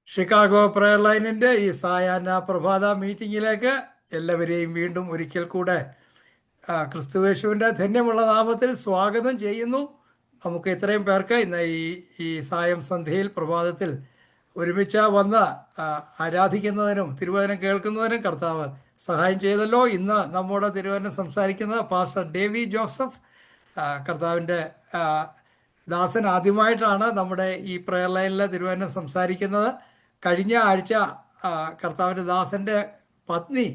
Chicago prayer ലൈനിൻ്റെ ഈ സായാഹ്ന പ്രഭാത മീറ്റിങ്ങിലേക്ക് എല്ലാവരെയും വീണ്ടും ഒരിക്കൽ കൂടെ ക്രിസ്തുവേശുവിൻ്റെ ധന്യമുള്ള നാമത്തിൽ സ്വാഗതം ചെയ്യുന്നു. നമുക്ക് ഇത്രയും പേർക്ക് ഇന്ന് ഈ സായം സന്ധ്യയിൽ പ്രഭാതത്തിൽ ഒരുമിച്ച് വന്ന് ആരാധിക്കുന്നതിനും തിരുവചനം കേൾക്കുന്നതിനും കർത്താവ് സഹായം ചെയ്തല്ലോ. ഇന്ന് നമ്മുടെ തിരുവചനം സംസാരിക്കുന്നത് പാസ്റ്റർ ഡേവി ജോസഫ്, കർത്താവിൻ്റെ ദാസൻ. ആദ്യമായിട്ടാണ് നമ്മുടെ ഈ പ്രയർ ലൈനിൽ തിരുവചനം സംസാരിക്കുന്നത്. കഴിഞ്ഞ ആഴ്ച കർത്താവിൻ്റെ ദാസൻ്റെ പത്നി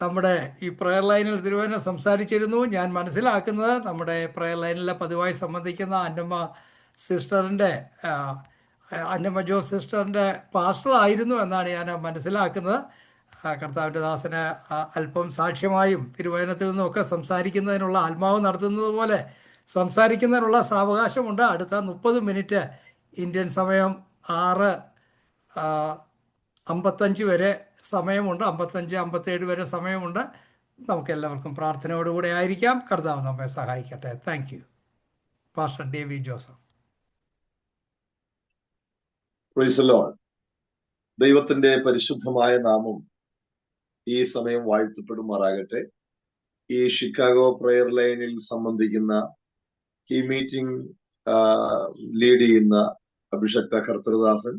നമ്മുടെ ഈ പ്രയർ ലൈനിൽ തിരുവചനം സംസാരിച്ചിരുന്നു. ഞാൻ മനസ്സിലാക്കുന്നത് നമ്മുടെ പ്രയർ ലൈനിൽ പതിവായി സംബന്ധിക്കുന്ന അന്നമ്മ ജോ സിസ്റ്ററിൻ്റെ പാസ്റ്റർ ആയിരുന്നു എന്നാണ് ഞാൻ മനസ്സിലാക്കുന്നത്. കർത്താവിൻ്റെ ദാസന് അല്പം സാക്ഷ്യമായും തിരുവചനത്തിൽ നിന്നുമൊക്കെ സംസാരിക്കുന്നതിനുള്ള ആത്മാവ് നടത്തുന്നത് പോലെ സംസാരിക്കുന്നതിനുള്ള സാവകാശമുണ്ട്. അടുത്ത 30 മിനിറ്റ് ഇന്ത്യൻ സമയം 6:55 വരെ സമയമുണ്ട്. 55-57 വരെ സമയമുണ്ട്. നമുക്ക് എല്ലാവർക്കും പ്രാർത്ഥനയോടുകൂടെ ആയിരിക്കാം. കർത്താവ് നമ്മെ സഹായിക്കട്ടെ. Thank you. Pastor Davy Joseph. Praise the Lord. ദൈവത്തിന്റെ പരിശുദ്ധമായ നാമം ഈ സമയം വാഴ്ത്തപ്പെടുമാറാകട്ടെ. ഈ ഷിക്കാഗോ പ്രയർ ലൈനിൽ സംബന്ധിക്കുന്ന ഈ മീറ്റിംഗ് ലീഡ് ചെയ്യുന്ന അഭിഷക്ത കർത്തൃദാസൻ,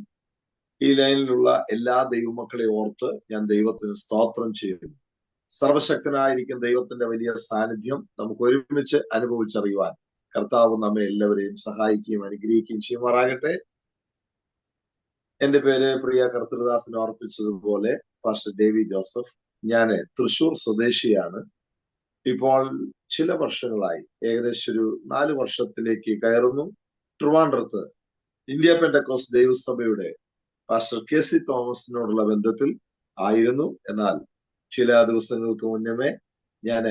ഈ ലൈനിലുള്ള എല്ലാ ദൈവമക്കളെ ഓർത്ത് ഞാൻ ദൈവത്തിന് സ്തോത്രം ചെയ്യുന്നു. സർവശക്തനായിരിക്കും ദൈവത്തിന്റെ വലിയ സാന്നിധ്യം നമുക്ക് ഒരുമിച്ച് അനുഭവിച്ചറിയുവാൻ കർത്താവ് നമ്മെ എല്ലാവരെയും സഹായിക്കുകയും അനുഗ്രഹിക്കുകയും ചെയ്യുമാറാകട്ടെ. എന്റെ പേര് പ്രിയ കർത്തൃദാസൻ ഓർപ്പിച്ചതുപോലെ പാസ്റ്റർ ഡേവി ജോസഫ്. ഞാൻ തൃശൂർ സ്വദേശിയാണ്. ഇപ്പോൾ ചില വർഷങ്ങളായി, ഏകദേശം ഒരു 4 വർഷത്തിലേക്ക് കയറുന്നു, ട്രിവാൻഡ്രത്ത് ഇന്ത്യ പെന്തക്കോസ്ത് ദൈവസഭയുടെ പാസ്റ്റർ KC തോമസിനോടുള്ള ബന്ധത്തിൽ ആയിരുന്നു. എന്നാൽ ചില ദിവസങ്ങൾക്ക് മുന്നമേ ഞാൻ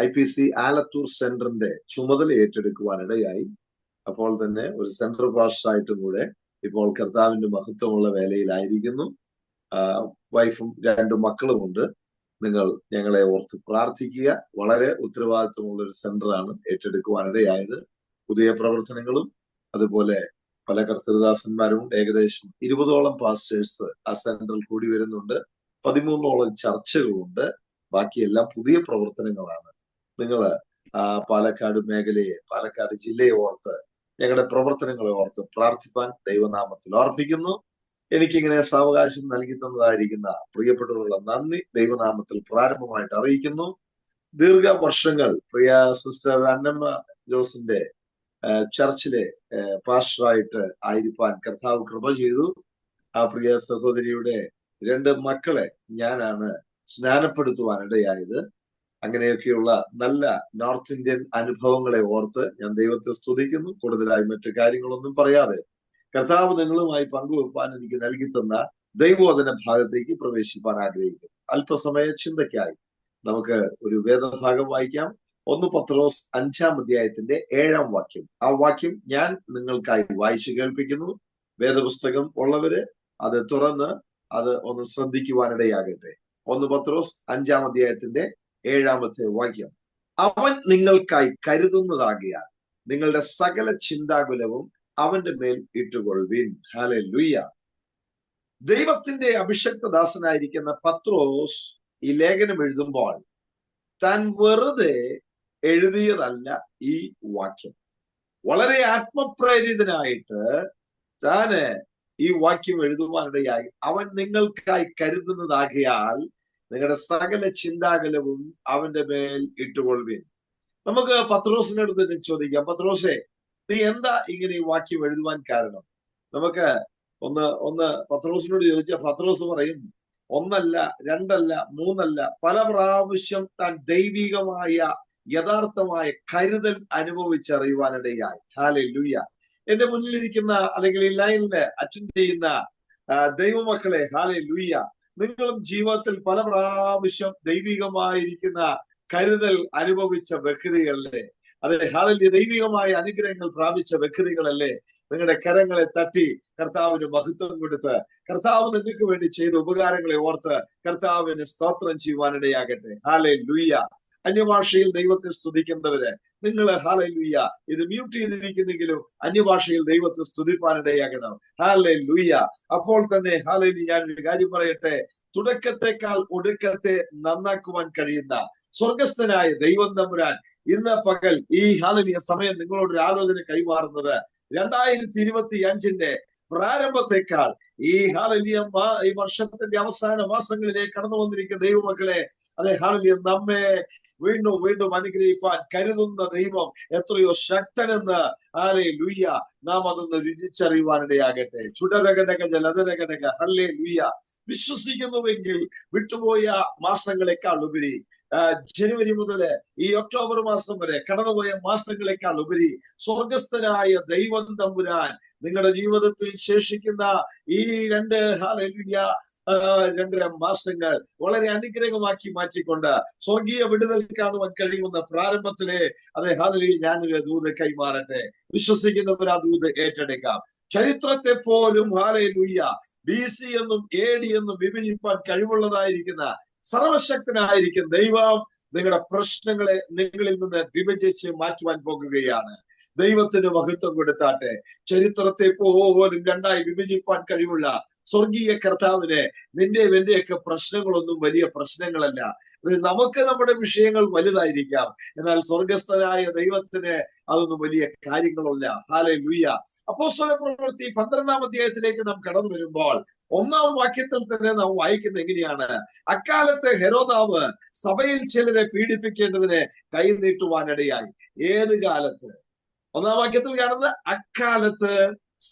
IPC ആലത്തൂർ സെന്ററിന്റെ ചുമതല ഏറ്റെടുക്കുവാനിടയായി. അപ്പോൾ തന്നെ ഒരു സെന്റർ പാസ്റ്ററായിട്ടും കൂടെ ഇപ്പോൾ കർത്താവിന്റെ മഹത്വമുള്ള വേലയിലായിരിക്കുന്നു. വൈഫും 2 മക്കളുമുണ്ട്. നിങ്ങൾ ഞങ്ങളെ ഓർത്ത് പ്രാർത്ഥിക്കുക. വളരെ ഉത്തരവാദിത്വമുള്ള ഒരു സെന്ററാണ് ഏറ്റെടുക്കുവാനിടയായത്. പുതിയ പ്രവർത്തനങ്ങളും അതുപോലെ പല കർത്തൃദാസന്മാരും, ഏകദേശം 20ഓളം പാസ്റ്റേഴ്സ് ആ സെന്ററിൽ കൂടി വരുന്നുണ്ട്. 13ഓളം ചർച്ചകളുണ്ട്. ബാക്കിയെല്ലാം പുതിയ പ്രവർത്തനങ്ങളാണ്. നിങ്ങൾ പാലക്കാട് മേഖലയെ, പാലക്കാട് ജില്ലയെ ഓർത്ത്, ഞങ്ങളുടെ പ്രവർത്തനങ്ങളെ ഓർത്ത് പ്രാർത്ഥിപ്പാൻ ദൈവനാമത്തിൽ ഓർപ്പിക്കുന്നു. എനിക്കിങ്ങനെ സാവകാശം നൽകി തന്നതായിരിക്കുന്ന പ്രിയപ്പെട്ടവരുള്ള നന്ദി ദൈവനാമത്തിൽ പ്രാരംഭമായിട്ട് അറിയിക്കുന്നു. ദീർഘവർഷങ്ങൾ പ്രിയ സിസ്റ്റർ അന്നമ്മ ജോസിന്റെ ചർച്ചിലെ പാസ്റ്ററായിട്ട് ആയിരിക്കാൻ കർത്താവ് കൃപ ചെയ്തു. ആ പ്രിയ സഹോദരിയുടെ 2 മക്കളെ ഞാനാണ് സ്നാനപ്പെടുത്തുവാനിടയായത്. അങ്ങനെയൊക്കെയുള്ള നല്ല നോർത്ത് ഇന്ത്യൻ അനുഭവങ്ങളെ ഓർത്ത് ഞാൻ ദൈവത്തെ സ്തുതിക്കുന്നു. കൂടുതലായി മറ്റു കാര്യങ്ങളൊന്നും പറയാതെ കർത്താവ് നിങ്ങളുമായി പങ്കുവെപ്പാൻ എനിക്ക് നൽകി തന്ന ദൈവവചന ഭാഗത്തേക്ക് പ്രവേശിപ്പാൻ ആഗ്രഹിക്കുന്നു. അല്പസമയ ചിന്തയ്ക്കായി നമുക്ക് ഒരു വേദഭാഗം വായിക്കാം. 1 പത്രോസ് 5-ാം അധ്യായത്തിന്റെ 7-ാം വാക്യം. ആ വാക്യം ഞാൻ നിങ്ങൾക്കായി വായിച്ചു കേൾപ്പിക്കുന്നു. വേദപുസ്തകം ഉള്ളവര് അത് തുറന്ന് അത് ഒന്ന് ശ്രദ്ധിക്കുവാനിടയാകട്ടെ. 1 പത്രോസ് 5-ാം അധ്യായത്തിന്റെ 7-ാമത്തെ വാക്യം. അവൻ നിങ്ങൾക്കായി കരുതുന്നതാകിയാൽ നിങ്ങളുടെ സകല ചിന്താകുലവും അവന്റെ മേൽ ഇട്ടുകൊള്ളുവിൻ. ഹല്ലേലൂയ. ദൈവത്തിന്റെ അഭിഷക്ത ദാസനായിരിക്കുന്ന പത്രോസ് ഈ ലേഖനം എഴുതുമ്പോൾ താൻ വെറുതെ എഴുതിയതല്ല ഈ വാക്യം. വളരെ ആത്മപ്രേരിതനായിട്ട് താന് ഈ വാക്യം എഴുതുവാനിടയായി. അവൻ നിങ്ങൾക്കായി കരുതുന്നതാകിയാൽ നിങ്ങളുടെ സകല ചിന്താകുലവും അവന്റെ മേൽ ഇട്ടുകൊള്ളുവിൻ. നമുക്ക് പത്രോസിനോട് തന്നെ ചോദിക്കാം, പത്രോസേ, നീ എന്താ ഇങ്ങനെ ഈ വാക്യം എഴുതുവാൻ കാരണം? നമുക്ക് ഒന്ന് പത്രോസിനോട് ചോദിച്ചാൽ പത്രോസ് പറയും, 1 അല്ല 2 അല്ല 3 അല്ല, പല പ്രാവശ്യം താൻ ദൈവികമായ യഥാർത്ഥമായ കരുതൽ അനുഭവിച്ചറിയുവാനിടയായി. ഹല്ലേലൂയ. എന്റെ മുന്നിലിരിക്കുന്ന അല്ലെങ്കിൽ ഈ ലൈനില് അറ്റൻഡ് ചെയ്യുന്ന ദൈവമക്കളെ, ഹല്ലേലൂയ, നിങ്ങളും ജീവിതത്തിൽ പല പ്രാവശ്യം ദൈവികമായിരിക്കുന്ന കരുതൽ അനുഭവിച്ച വ്യക്തികളല്ലേ? അതെ, ഹല്ലേലൂയ. ദൈവികമായ അനുഗ്രഹങ്ങൾ പ്രാപിച്ച വ്യക്തികളല്ലേ? നിങ്ങളുടെ കരങ്ങളെ തട്ടി കർത്താവിന് മഹത്വം കൊടുത്ത് കർത്താവ് നിങ്ങൾക്ക് വേണ്ടി ചെയ്ത ഉപകാരങ്ങളെ ഓർത്ത് കർത്താവിന് സ്തോത്രം ചെയ്യുവാനിടയാകട്ടെ. ഹല്ലേലൂയ. അന്യഭാഷയിൽ ദൈവത്തെ സ്തുതിക്കുന്നവര്, നിങ്ങൾ ഹല്ലേലൂയ ഇത് മ്യൂട്ട് ചെയ്തിരിക്കുന്നെങ്കിലും അന്യഭാഷയിൽ ദൈവത്തെ സ്തുതിപ്പാനിടയാകണം. ഹല്ലേലൂയ. അപ്പോൾ തന്നെ ഹല്ലേലൂയ, ഞാനൊരു കാര്യം പറയട്ടെ, തുടക്കത്തെക്കാൾ ഒടുക്കത്തെ നന്നാക്കുവാൻ കഴിയുന്ന സ്വർഗസ്ഥനായ ദൈവം തമ്പുരാൻ ഇന്ന് പകൽ ഈ ഹല്ലേലൂയ സമയം നിങ്ങളോട് ഒരു ആലോചന കൈമാറുന്നത് 2025 പ്രാരംഭത്തെക്കാൾ ഈ ഹല്ലേലൂയ ഈ വർഷത്തിന്റെ അവസാന മാസങ്ങളിലേക്ക് കടന്നു വന്നിരിക്കുന്ന ദൈവമക്കളെ, അതെ ഹല്ലേലൂയ, നമ്മെ വീണ്ടും വീണ്ടും അനുഗ്രഹിപ്പാൻ കരുതുന്ന ദൈവം എത്രയോ ശക്തനെന്ന് ഹല്ലേലൂയ നാം അതൊന്ന് രുചിച്ചറിയുവാനിടയാകട്ടെ. ചുടരകടക ജലതരകടക ഹല്ലേലൂയ. വിശ്വസിക്കുന്നുവെങ്കിൽ വിട്ടുപോയ മാസങ്ങളെക്കാൾ ഉപരി ജനുവരി മുതല് ഈ ഒക്ടോബർ മാസം വരെ കടന്നുപോയ മാസങ്ങളെക്കാൾ ഉപരി സ്വർഗസ്ഥനായ ദൈവം തമ്പുരാൻ നിങ്ങളുടെ ജീവിതത്തിൽ ശേഷിക്കുന്ന ഈ ഹല്ലേലൂയ 2.5 മാസങ്ങൾ വളരെ അനുഗ്രഹമാക്കി മാറ്റിക്കൊണ്ട് സ്വർഗീയ വിടുതൽ കാണുവാൻ കഴിയുന്ന പ്രാരംഭത്തിലെ ഹല്ലേലൂയ ഞാനൊരു ദൂത് കൈമാറട്ടെ. വിശ്വസിക്കുന്നവർ ആ ദൂത് ഏറ്റെടുക്കാം. ചരിത്രത്തെ പോലും ഹല്ലേലൂയ BC എന്നും AD എന്നും വിഭജിപ്പാൻ കഴിവുള്ളതായിരിക്കുന്ന സർവശക്തനായിരിക്കും ദൈവം നിങ്ങളുടെ പ്രശ്നങ്ങളെ നിങ്ങളിൽ നിന്ന് വിഭജിച്ച് മാറ്റുവാൻ പോകുകയാണ്. ദൈവത്തിന് മഹത്വം കൊടുത്താട്ടെ. ചരിത്രത്തെ പോലും രണ്ടായി വിഭജിപ്പാൻ കഴിവുള്ള സ്വർഗീയ കർത്താവിനെ നിന്റെ എന്റെയൊക്കെ പ്രശ്നങ്ങളൊന്നും വലിയ പ്രശ്നങ്ങളല്ല. നമുക്ക് നമ്മുടെ വിഷയങ്ങൾ വലുതായിരിക്കാം, എന്നാൽ സ്വർഗസ്ഥനായ ദൈവത്തിന് അതൊന്നും വലിയ കാര്യങ്ങളല്ല. ഹല്ലേലൂയ. അപ്പോസ്തല പ്രവൃത്തി 12-ാം അധ്യായത്തിലേക്ക് നാം കടന്നു വരുമ്പോൾ 1-ാം വാക്യത്തിൽ തന്നെ നാം വായിക്കുന്നത് എങ്ങനെയാണ്? അക്കാലത്ത് ഹെരോദാവ് സഭയിൽ ചിലരെ പീഡിപ്പിക്കേണ്ടതിന് കൈനീട്ടുവാനിടയായി. ഏത് കാലത്ത്? 1-ാം വാക്യത്തിൽ കാണുന്നത് അക്കാലത്ത്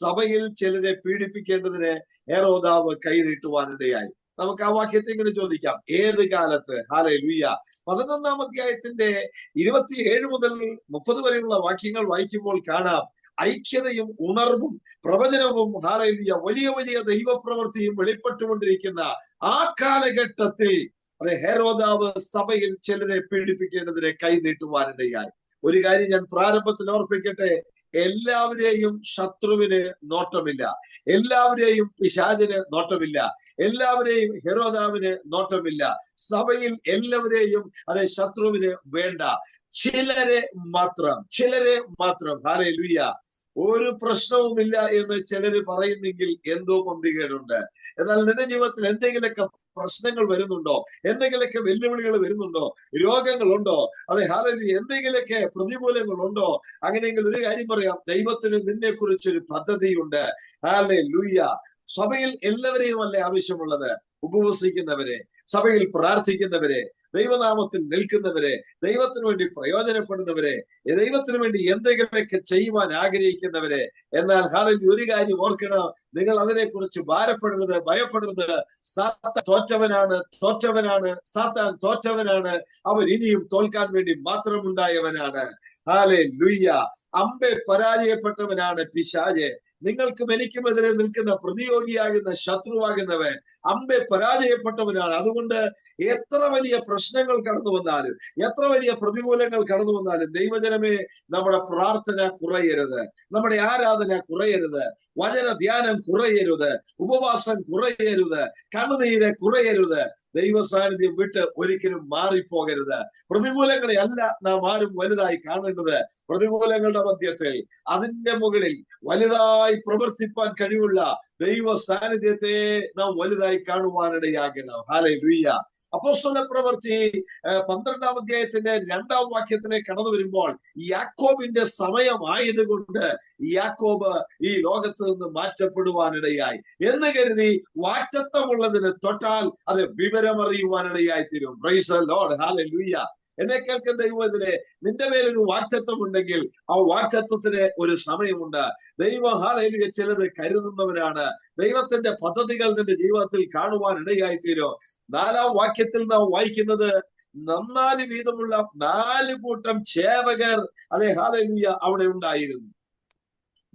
സഭയിൽ ചിലരെ പീഡിപ്പിക്കേണ്ടതിന് ഹെരോദാവ് കൈനീട്ടുവാനിടയായി. നമുക്ക് ആ വാക്യത്തെ ഇങ്ങനെ ചോദിക്കാം, ഏത് കാലത്ത്? ഹല്ലേലൂയ. 11-ാം അധ്യായത്തിന്റെ 27 മുതൽ 30 വരെയുള്ള വാക്യങ്ങൾ വായിക്കുമ്പോൾ കാണാം, ഐക്യതയും ഉണർവും പ്രവചനവും ഹല്ലേലൂയ വലിയ വലിയ ദൈവപ്രവൃത്തിയും വെളിപ്പെട്ടുകൊണ്ടിരിക്കുന്ന ആ കാലഘട്ടത്തിൽ ഹെരോദാവ് സഭയിൽ ചിലരെ പീഡിപ്പിക്കേണ്ടതിനെ കൈനീട്ടുവാനിടയായി. ഒരു കാര്യം ഞാൻ പ്രാരംഭത്തിൽ ഓർപ്പിക്കട്ടെ, എല്ലാവരെയും ശത്രുവിന് നോട്ടമില്ല, എല്ലാവരെയും പിശാചിന് നോട്ടമില്ല, എല്ലാവരെയും ഹെരോദാവിന് നോട്ടമില്ല. സഭയിൽ എല്ലാവരെയും ശത്രുവിന് വേണ്ട, ചിലരെ മാത്രം ഹല്ലേലൂയ. ഒരു പ്രശ്നവുമില്ല എന്ന് ചിലര് പറയുന്നെങ്കിൽ എന്തോ പൊന്തികേടുണ്ട്. എന്നാൽ നിന്റെ ജീവിതത്തിൽ എന്തെങ്കിലുമൊക്കെ പ്രശ്നങ്ങൾ വരുന്നുണ്ടോ? എന്തെങ്കിലുമൊക്കെ വെല്ലുവിളികൾ വരുന്നുണ്ടോ? രോഗങ്ങളുണ്ടോ? ഹല്ലേലൂയ, എന്തെങ്കിലുമൊക്കെ പ്രതികൂലങ്ങളുണ്ടോ? അങ്ങനെയെങ്കിൽ ഒരു കാര്യം പറയാം, ദൈവത്തിന് നിന്നെ കുറിച്ചൊരു പദ്ധതിയുണ്ട്. ഹല്ലേലൂയ. സഭയിൽ എല്ലാവരെയും അല്ലേ ആവശ്യമുള്ളത്? ഉപവസിക്കുന്നവരെ, സഭയിൽ പ്രാർത്ഥിക്കുന്നവരെ, ദൈവനാമത്തിൽ നിൽക്കുന്നവരെ, ദൈവത്തിന് വേണ്ടി പ്രയോജനപ്പെടുന്നവരെ, ദൈവത്തിന് വേണ്ടി എന്തെങ്കിലുമൊക്കെ ചെയ്യുവാൻ ആഗ്രഹിക്കുന്നവരെ. എന്നാൽ ഹല്ലേലൂയ, ഒരു കാര്യം ഓർക്കണം, നിങ്ങൾ അതിനെക്കുറിച്ച് ഭാരപ്പെടരുത്, ഭയപ്പെടരുത്. സാത്താൻ തോറ്റവനാണ്, സാത്താൻ തോറ്റവനാണ്. അവൻ ഇനിയും തോൽക്കാൻ വേണ്ടി മാത്രമുണ്ടായവനാണ്. ഹല്ലേലൂയ. അമ്പെ പരാജയപ്പെട്ടവനാണ് പിശാച്. നിങ്ങൾക്കും എനിക്കുമെതിരെ നിൽക്കുന്ന പ്രതിയോഗിയാകുന്ന ശത്രുവാകുന്നവൻ അമ്പെ പരാജയപ്പെട്ടവനാണ്. അതുകൊണ്ട് എത്ര വലിയ പ്രശ്നങ്ങൾ കടന്നു വന്നാലും, എത്ര വലിയ പ്രതികൂലങ്ങൾ കടന്നു വന്നാലും, ദൈവജനമേ, നമ്മുടെ പ്രാർത്ഥന കുറയരുത്, നമ്മുടെ ആരാധന കുറയരുത്, വചന ധ്യാനം കുറയരുത്, ഉപവാസം കുറയരുത്, കണ്ണുനീര് കുറയരുത്. ദൈവ സാന്നിധ്യം വിട്ട് ഒരിക്കലും മാറിപ്പോകരുത്. പ്രതികൂലങ്ങളെ അല്ല നാം ആരും വലുതായി കാണേണ്ടത്. പ്രതികൂലങ്ങളുടെ മധ്യത്തിൽ അതിന്റെ മുകളിൽ വലുതായി പ്രവർത്തിപ്പാൻ കഴിവുള്ള ദൈവ സാന്നിധ്യത്തെ നാം വലുതായി കാണുവാനിടയാകണം. ഹല്ലേലൂയ. അപ്പോസ്തല പ്രവൃത്തി 12-ാം അധ്യായത്തിന്റെ 2-ാം വാക്യത്തിലേക്ക് കടന്നു വരുമ്പോൾ, യാക്കോബിന്റെ സമയമായതുകൊണ്ട് യാക്കോബ് ഈ ലോകത്ത് നിന്ന് മാറ്റപ്പെടുവാനിടയായി എന്ന് കരുതി വാറ്റത്വമുള്ളതിന് തൊട്ടാൽ അത് വിവരമറിയുവാനിടയായി തീരും. Praise the Lord. ഹല്ലേലൂയ. എന്നെ കേൾക്കുന്ന ദൈവത്തിലെ, നിന്റെ മേലൊരു വാഗ്ദത്തം ഉണ്ടെങ്കിൽ ആ വാഗ്ദത്തത്തിന് ഒരു സമയമുണ്ട്. ദൈവം ഹല്ലേലൂയ ചിലത് കരുതുന്നവനാണ്. ദൈവത്തിന്റെ പദ്ധതികൾ നിന്റെ ജീവിതത്തിൽ കാണുവാൻ ഇടയായി തീരും. 4-ാം വാക്യത്തിൽ നാം വായിക്കുന്നത്, 4 വീതമുള്ള 4 കൂട്ടം ചേവകർ ഹല്ലേലൂയ അവിടെ ഉണ്ടായിരുന്നു.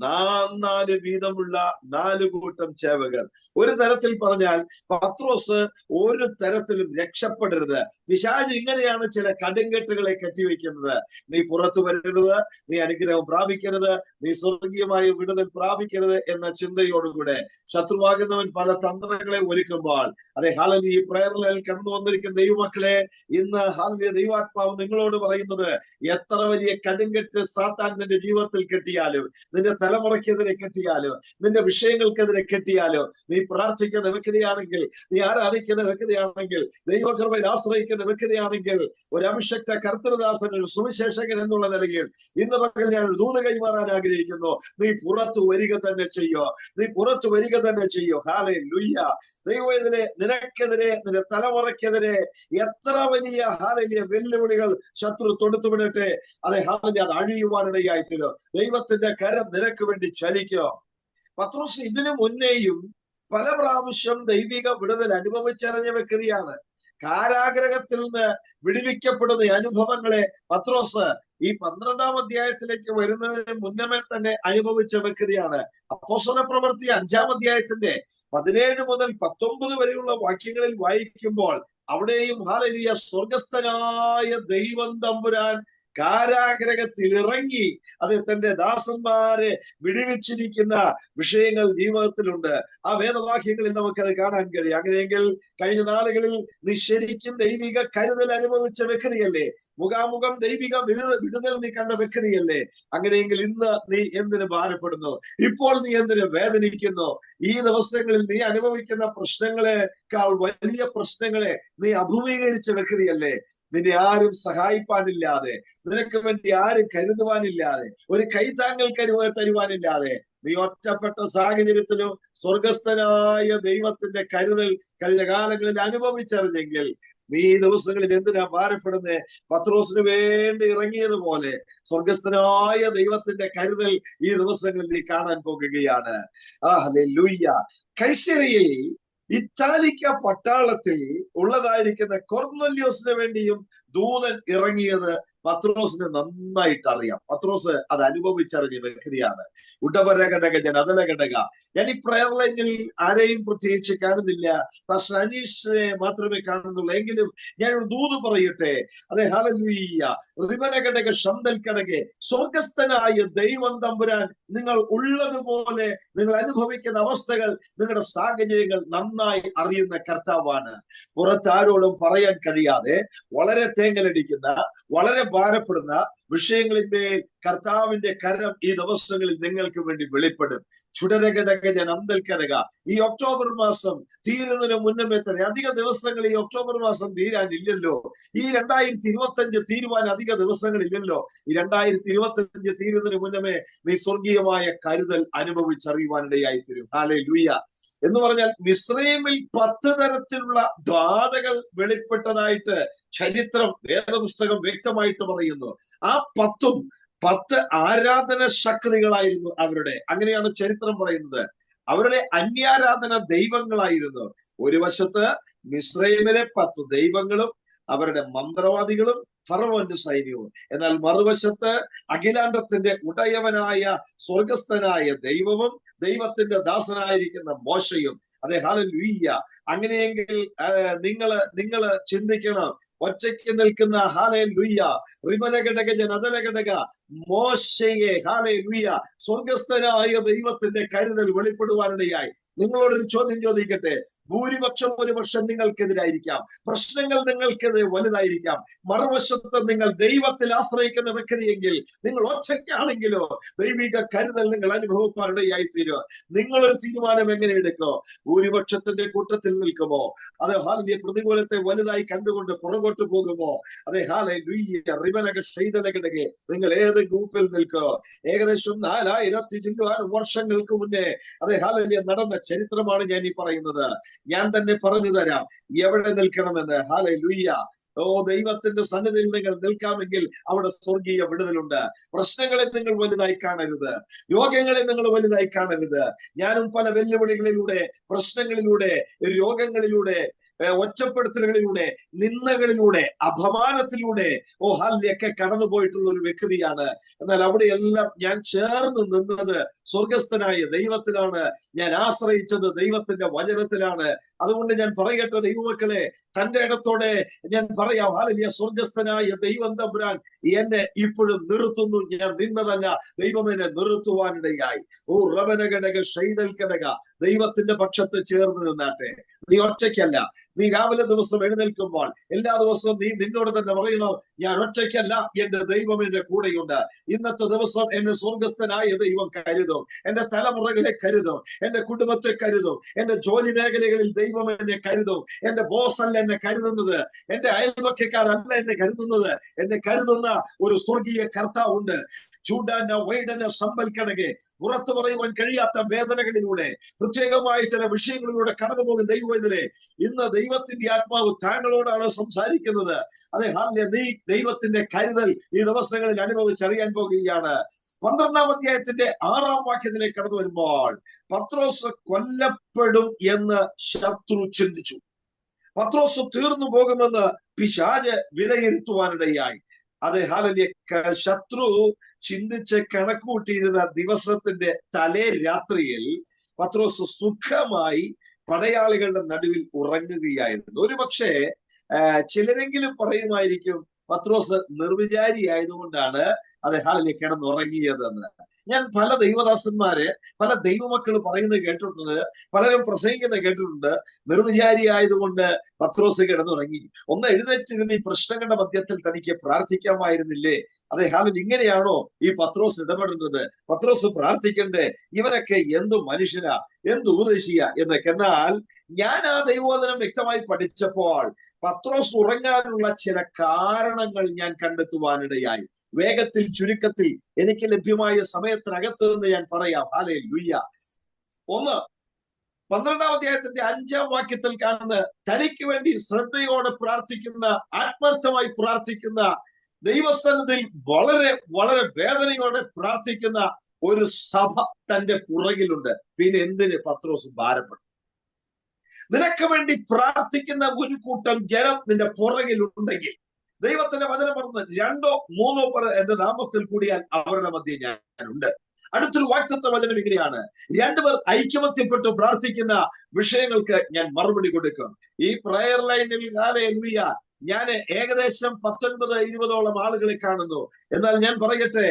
നാല് വീതമുള്ള 4 കൂട്ടം ചേവകർ. ഒരു തരത്തിൽ പറഞ്ഞാൽ പത്രോസ് ഒരു തരത്തിലും രക്ഷപ്പെടരുത്. പിശാച് ഇങ്ങനെയാണ് ചില കടുങ്കെട്ടുകളെ കെട്ടിവെക്കുന്നത്. നീ പുറത്തു വരരുത്, നീ അനുഗ്രഹം പ്രാപിക്കരുത്, നീ സ്വർഗീയമായ വിടുതൽ പ്രാപിക്കരുത് എന്ന ചിന്തയോടുകൂടെ ശത്രുവാകുന്നവൻ പല തന്ത്രങ്ങളെ ഒരുക്കുമ്പോൾ, അതെ ഹാലലി ഈ പ്രയറിൽ കടന്നു വന്നിരിക്കുന്ന ദൈവമക്കളെ, ഇന്ന് ഹാലലിയ ദൈവാത്മാവ് നിങ്ങളോട് പറയുന്നത്, എത്ര വലിയ കടുങ്കെട്ട് സാത്താൻ നിന്റെ ജീവിതത്തിൽ കെട്ടിയാലും, നിന്റെ തലമുറയ്ക്കെതിരെ കെട്ടിയാലോ, നിന്റെ വിഷയങ്ങൾക്കെതിരെ കെട്ടിയാലോ, നീ പ്രാർത്ഥിക്കുന്ന വ്യക്തിയാണെങ്കിൽ, നീ ആരാധിക്കുന്ന വ്യക്തിയാണെങ്കിൽ, ദൈവകൃപയിൽ ആശ്രയിക്കുന്ന വ്യക്തിയാണെങ്കിൽ, ഒരു അഭിഷക്ത കർത്തൃദാസൻ, ഒരു സുവിശേഷകൻ എന്നുള്ള നിലയിൽ ഇന്ന് പകൽ ഞാൻ ദൂത് കൈമാറാൻ ആഗ്രഹിക്കുന്നു. നീ പുറത്തു വരിക തന്നെ ചെയ്യോ, നീ പുറത്തു വരിക തന്നെ ചെയ്യോ. ഹല്ലേലൂയ. ദൈവത്തിലെ നിനക്കെതിരെ, നിന്റെ തലമുറയ്ക്കെതിരെ എത്ര വലിയ ഹാലലിയ വെല്ലുവിളികൾ ശത്രു തൊടുത്തുവിടട്ടെ, അതെ ഹാലലി അത് അഴിയുവാനിടയായിട്ടില്ലോ. ദൈവത്തിന്റെ കരം നിനക്ക് വേണ്ടി ചലിക്കോ. പത്രോസ് ഇതിനു മുന്നേയും പല പ്രാവശ്യം ദൈവിക വിടുതൽ അനുഭവിച്ചറിഞ്ഞ വ്യക്തിയാണ്. കാരാഗ്രഹത്തിൽ നിന്ന് വിടുവിക്കപ്പെടുന്ന അനുഭവങ്ങളെ പത്രോസ് ഈ 12-ാം അധ്യായത്തിലേക്ക് വരുന്നതിന് മുന്നമേ തന്നെ അനുഭവിച്ച വ്യക്തിയാണ്. അപ്പോസ്തല പ്രവൃത്തി 5-ാം അധ്യായത്തിന്റെ 17 മുതൽ 19 വരെയുള്ള വാക്യങ്ങളിൽ വായിക്കുമ്പോൾ അവിടെയും ഹല്ലേലൂയ സ്വർഗസ്ഥനായ ദൈവം തമ്പുരാൻ കാരാഗ്രഹത്തിൽ ഇറങ്ങി അത് തന്റെ ദാസന്മാരെ വിടുവിച്ചിരിക്കുന്ന വിഷയങ്ങൾ ജീവിതത്തിലുണ്ട്. ആ വേദവാക്യങ്ങളിൽ നമുക്കത് കാണാൻ കഴിയും. അങ്ങനെയെങ്കിൽ കഴിഞ്ഞ നാളുകളിൽ നീ ശരിക്കും ദൈവിക കരുതൽ അനുഭവിച്ച വ്യക്തിയല്ലേ? മുഖാമുഖം ദൈവിക വിടുതൽ നീ കണ്ട വ്യക്തിയല്ലേ? അങ്ങനെയെങ്കിൽ ഇന്ന് നീ എന്തിനു ഭാരപ്പെടുന്നു? ഇപ്പോൾ നീ എന്തിനു വേദനിക്കുന്നു? ഈ ദിവസങ്ങളിൽ നീ അനുഭവിക്കുന്ന പ്രശ്നങ്ങളെക്കാൾ വലിയ പ്രശ്നങ്ങളെ നീ അഭിമുഖീകരിച്ച വ്യക്തിയല്ലേ? നിന്നെ ആരും സഹായിപ്പാനില്ലാതെ, നിനക്ക് വേണ്ടി ആരും കരുതുവാനില്ലാതെ, ഒരു കൈത്താങ്ങൽ തരുവാനില്ലാതെ നീ ഒറ്റപ്പെട്ട സാഹചര്യത്തിലും സ്വർഗസ്ഥനായ ദൈവത്തിന്റെ കരുതൽ കഴിഞ്ഞ കാലങ്ങളിൽ അനുഭവിച്ചറിഞ്ഞെങ്കിൽ നീ ഈ ദിവസങ്ങളിൽ എന്തിനാ ഭാരപ്പെടുന്നേ? പത്രോസിന് വേണ്ടി ഇറങ്ങിയതുപോലെ സ്വർഗസ്ഥനായ ദൈവത്തിന്റെ കരുതൽ ഈ ദിവസങ്ങളിൽ നീ കാണാൻ പോകുകയാണ്. ഹല്ലേലൂയ. കൈസരിയിൽ ഇറ്റാലിക്ക പട്ടാളത്തിൽ ഉള്ളതായിരിക്കുന്ന കൊർന്നല്യോസിന് വേണ്ടിയും ദൂതൻ ഇറങ്ങിയത് പത്രോസിന് നന്നായിട്ട് അറിയാം. പത്രോസ് അത് അനുഭവിച്ചറിഞ്ഞ വ്യക്തിയാണ്. ഉടവരഘടക ജനതലഘടക. ഞാൻ ഈ പ്രയർ ലൈനിൽ ആരെയും പ്രത്യേകിച്ച് കാണുന്നില്ല, പക്ഷെ അനീഷിനെ മാത്രമേ കാണുന്നുള്ളൂ. എങ്കിലും ഞാൻ ഒരു ദൂത് പറയട്ടെ. അതെ ഹല്ലേലൂയ. റിബനഘടക ശന്തൽഘടകെ, സ്വർഗസ്ഥനായ ദൈവം തമ്പുരാൻ നിങ്ങൾ ഉള്ളതുപോലെ നിങ്ങൾ അനുഭവിക്കുന്ന അവസ്ഥകൾ, നിങ്ങളുടെ സാഹചര്യങ്ങൾ നന്നായി അറിയുന്ന കർത്താവാണ്. പുറത്താരോടും പറയാൻ കഴിയാതെ വളരെ തേങ്ങലടിക്കുന്ന, വളരെ ഭാരപ്പെടുന്ന വിഷയങ്ങളിന്മേൽ കർത്താവിന്റെ കരം ഈ ദിവസങ്ങളിൽ നിങ്ങൾക്ക് വേണ്ടി വെളിപ്പെടും. ചുടരഘടകജൻ അന്തൽക്കരക. ഈ ഒക്ടോബർ മാസം തീരുന്നതിന് മുന്നമേ തന്നെ അധിക ദിവസങ്ങൾ ഈ ഒക്ടോബർ മാസം തീരാനില്ലല്ലോ. ഈ 2025 തീരുവാൻ അധിക ദിവസങ്ങളില്ലല്ലോ. ഈ 2025 തീരുന്നതിന് മുന്നമേ നീ സ്വർഗീയമായ കരുതൽ അനുഭവിച്ചറിയുവാനിടയായി തീരും. ഹല്ലേലൂയ. എന്ന് പറഞ്ഞാൽ മിസ്രൈമിൽ 10 തരത്തിലുള്ള ബാധകൾ വെളിപ്പെട്ടതായിട്ട് ചരിത്രം വേദപുസ്തകം വ്യക്തമായിട്ട് പറയുന്നു. ആ 10 ആരാധന ശക്തികളായിരുന്നു അവരുടെ. അങ്ങനെയാണ് ചരിത്രം പറയുന്നത്. അവരുടെ അന്യാരാധന ദൈവങ്ങളായിരുന്നു. ഒരു വശത്ത് മിസ്രൈമിലെ 10 ദൈവങ്ങളും അവരുടെ മന്ത്രവാദികളും ഫറവോന്റെ സൈന്യവും, എന്നാൽ മറുവശത്ത് അഖിലാണ്ടത്തിന്റെ ഉടയവനായ സ്വർഗസ്ഥനായ ദൈവവും ദൈവത്തിന്റെ ദാസനായിരിക്കുന്ന മോശയും. അതെ ഹല്ലേലൂയ. അങ്ങനെയെങ്കിൽ നിങ്ങള് ചിന്തിക്കണം, ഒറ്റയ്ക്ക് നിൽക്കുന്ന ഹല്ലേലൂയ റിബനഘടകജൻ അതലഘടക മോശയെ ഹല്ലേലൂയ സ്വർഗസ്ഥനായ ദൈവത്തിന്റെ കരുതൽ വെളിപ്പെടുവാനിടയായി. നിങ്ങളോടൊരു ചോദ്യം ചോദിക്കട്ടെ. ഭൂരിപക്ഷം ഒരു പക്ഷം നിങ്ങൾക്കെതിരായിരിക്കാം, പ്രശ്നങ്ങൾ നിങ്ങൾക്കെതിരെ വലുതായിരിക്കാം. മറുവശത്ത് നിങ്ങൾ ദൈവത്തിൽ ആശ്രയിക്കുന്ന വ്യക്തിയെങ്കിൽ, നിങ്ങൾ ഒറ്റയ്ക്കാണെങ്കിലോ ദൈവിക കരുതൽ നിങ്ങൾ അനുഭവിക്കാനിടയായി തീരുക. നിങ്ങളൊരു തീരുമാനം എങ്ങനെ എടുക്കോ? ഭൂരിപക്ഷത്തിന്റെ കൂട്ടത്തിൽ നിൽക്കുമോ? അത് ഹാലലിയ പ്രതികൂലത്തെ വലുതായി കണ്ടുകൊണ്ട് പുറകോട്ട് പോകുമോ? അതെ ഹല്ലേലൂയ റിബനക ശൈതലഘടകെ, നിങ്ങൾ ഏത് ഗ്രൂപ്പിൽ നിൽക്കോ? ഏകദേശം 4000 വർഷങ്ങൾക്ക് മുന്നേ അതെ ഹല്ലേലൂയ നടന്ന ചരിത്രമാണ് ഞാൻ ഈ പറയുന്നത്. ഞാൻ തന്നെ പറഞ്ഞു തരാം എവിടെ നിൽക്കണമെന്ന്. ഹല്ലേലൂയ. ഓ, ദൈവത്തിന്റെ സന്നിധിയിൽ നിങ്ങൾ നിൽക്കാമെങ്കിൽ അവിടെ സ്വർഗീയ വിടുതലുണ്ട്. പ്രശ്നങ്ങളെ നിങ്ങൾ വലുതായി കാണരുത്, രോഗങ്ങളെ നിങ്ങൾ വലുതായി കാണരുത്. ഞാനും പല വെല്ലുവിളികളിലൂടെ, പ്രശ്നങ്ങളിലൂടെ, രോഗങ്ങളിലൂടെ ഒറ്റപ്പെടുത്തലുകളിലൂടെ, നിന്ദകളിലൂടെ, അപമാനത്തിലൂടെ ഹാലിയൊക്കെ കടന്നുപോയിട്ടുള്ള ഒരു വ്യക്തിയാണ്. എന്നാൽ അവിടെയെല്ലാം ഞാൻ ചേർന്ന് നിന്നത് സ്വർഗസ്ഥനായ ദൈവത്തിലാണ്. ഞാൻ ആശ്രയിച്ചത് ദൈവത്തിന്റെ വചനത്തിലാണ്. അതുകൊണ്ട് ഞാൻ പറയട്ടെ ദൈവമക്കളെ, തന്റെ ഇടത്തോടെ ഞാൻ പറയാം, ഹാലലിയ, സ്വർഗസ്ഥനായ ദൈവം തമ്പുരാൻ എന്നെ ഇപ്പോഴും നിർത്തുന്നു. ഞാൻ നിന്നതല്ല, ദൈവം എന്നെ നിർത്തുവാനിടയായി. റവനഘടക ശൈതൽ ഘടക, ദൈവത്തിന്റെ പക്ഷത്ത് ചേർന്ന് നിന്നാട്ടെ. നീ ഒറ്റയ്ക്കല്ല. നീ രാവിലെ ദിവസം എഴുന്നേൽക്കുമ്പോൾ എല്ലാ ദിവസവും നീ നിന്നോട് തന്നെ പറയണോ, ഞാൻ ഒറ്റയ്ക്കല്ല, എന്റെ ദൈവം എന്റെ കൂടെയുണ്ട്. ഇന്നത്തെ ദിവസം എന്നെ സ്വർഗസ്ഥനായ ദൈവം കരുതും. എന്റെ തലമുറകളെ കരുതും, എന്റെ കുടുംബത്തെ കരുതും, എന്റെ ജോലി മേഖലകളിൽ ദൈവം എന്നെ കരുതും. എന്റെ ബോസ് അല്ല എന്നെ കരുതുന്നത്, എന്റെ അയൽപക്കക്കാരല്ല എന്നെ കരുതുന്നത്, എന്നെ കരുതുന്ന ഒരു സ്വർഗീയ കർത്താവുണ്ട്. ചൂടാന വൈഡന സമ്പൽക്കടകെ, പുറത്തു പറയുവാൻ കഴിയാത്ത വേദനകളിലൂടെ, പ്രത്യേകമായ ചില വിഷയങ്ങളിലൂടെ കടന്നു പോകുന്ന ദൈവത്തിലെ ഇന്ന് ദൈവത്തിന്റെ ആത്മാവ് താങ്കളോടാണ് സംസാരിക്കുന്നത്. അതെ, നീ ദൈവത്തിന്റെ കരുതൽ ഈ ദിവസങ്ങളിൽ അനുഭവിച്ചറിയാൻ പോകുകയാണ്. 12-ാം അധ്യായത്തിന്റെ 6-ാം വാക്യത്തിലേക്ക് കടന്നു വരുമ്പോൾ, പത്രോസ് കൊല്ലപ്പെടും എന്ന് ശത്രു ചിന്തിച്ചു. പത്രോസ് തീർന്നു പോകുമെന്ന് പിശാച് വിലയിരുത്തുവാനിടയായി. അതെ, ഹാലലിയ, ശത്രു ചിന്തിച്ച് കണക്കൂട്ടിയിരുന്ന ദിവസത്തിന്റെ തലേ രാത്രിയിൽ പത്രോസ് സുഖമായി പടയാളികളുടെ നടുവിൽ ഉറങ്ങുകയായിരുന്നു. ഒരുപക്ഷെ ചിലരെങ്കിലും പറയുമായിരിക്കും, പത്രോസ് നിർവിചാരി ആയതുകൊണ്ടാണ് ഹാലലിയ കിടന്നുറങ്ങിയതെന്ന്. ഞാൻ പല ദൈവദാസന്മാരെ, പല ദൈവമക്കൾ പറയുന്നത് കേട്ടിട്ടുണ്ട്, പലരും പ്രസംഗിക്കുന്നത് കേട്ടിട്ടുണ്ട്. നിർവിചാരി ആയതുകൊണ്ട് പത്രോസ് കിടന്നുറങ്ങി. ഒന്ന് എഴുന്നേറ്റിരുന്ന് ഈ പ്രശ്നങ്ങളുടെ മധ്യത്തിൽ തനിക്ക് പ്രാർത്ഥിക്കാമായിരുന്നില്ലേ? ഹാലൻ, ഇങ്ങനെയാണോ ഈ പത്രോസ് ഇടപെടുന്നത്? പത്രോസ് പ്രാർത്ഥിക്കണ്ടേ? ഇവനൊക്കെ എന്തു മനുഷ്യനാ, എന്ത് ഉപദേശിയ എന്നൊക്കെ. എന്നാൽ ഞാൻ ആ ദൈവവചനം വ്യക്തമായി പഠിച്ചപ്പോൾ പത്രോസ് ഉറങ്ങാനുള്ള ചില കാരണങ്ങൾ ഞാൻ കണ്ടെത്തുവാനിടയായി. വേഗത്തിൽ, ചുരുക്കത്തിൽ എനിക്ക് ലഭ്യമായ സമയത്തിനകത്ത് നിന്ന് ഞാൻ പറയാം. ഹല്ലേലൂയ. ഒന്ന്, 12-ാം അധ്യായത്തിന്റെ 5-ാം വാക്യത്തിൽ കാണുന്ന, തനിക്ക് വേണ്ടി ശ്രദ്ധയോടെ പ്രാർത്ഥിക്കുന്ന, ആത്മാർത്ഥമായി പ്രാർത്ഥിക്കുന്ന, ദൈവസന്നിധിയിൽ വളരെ വളരെ വേദനയോടെ പ്രാർത്ഥിക്കുന്ന ഒരു സഭ തന്റെ പുറകിലുണ്ട്. പിന്നെ എന്തിന് പത്രോസ് ഭാരപ്പെട്ടു? നിനക്ക് വേണ്ടി പ്രാർത്ഥിക്കുന്ന ഒരു കൂട്ടം ജനം നിന്റെ പുറകിലുണ്ടെങ്കിൽ, ദൈവത്തിന്റെ വചനം പറഞ്ഞത് 2 3 പേർ എന്റെ നാമത്തിൽ കൂടിയാൽ അവരുടെ മധ്യേ ഞാനുണ്ട്. അടുത്തൊരു വാഗ്ദത്ത വചനം ഇങ്ങനെയാണ്, 2 പേർ ഐക്യമത്യപ്പെട്ട് പ്രാർത്ഥിക്കുന്ന വിഷയങ്ങൾക്ക് ഞാൻ മറുപടി കൊടുക്കും. ഈ പ്രയർ ലൈനിൽ ഹല്ലേലൂയ ഞാൻ ഏകദേശം 19-20ഓളം ആളുകളെ കാണുന്നു. എന്നാൽ ഞാൻ പറയട്ടെ,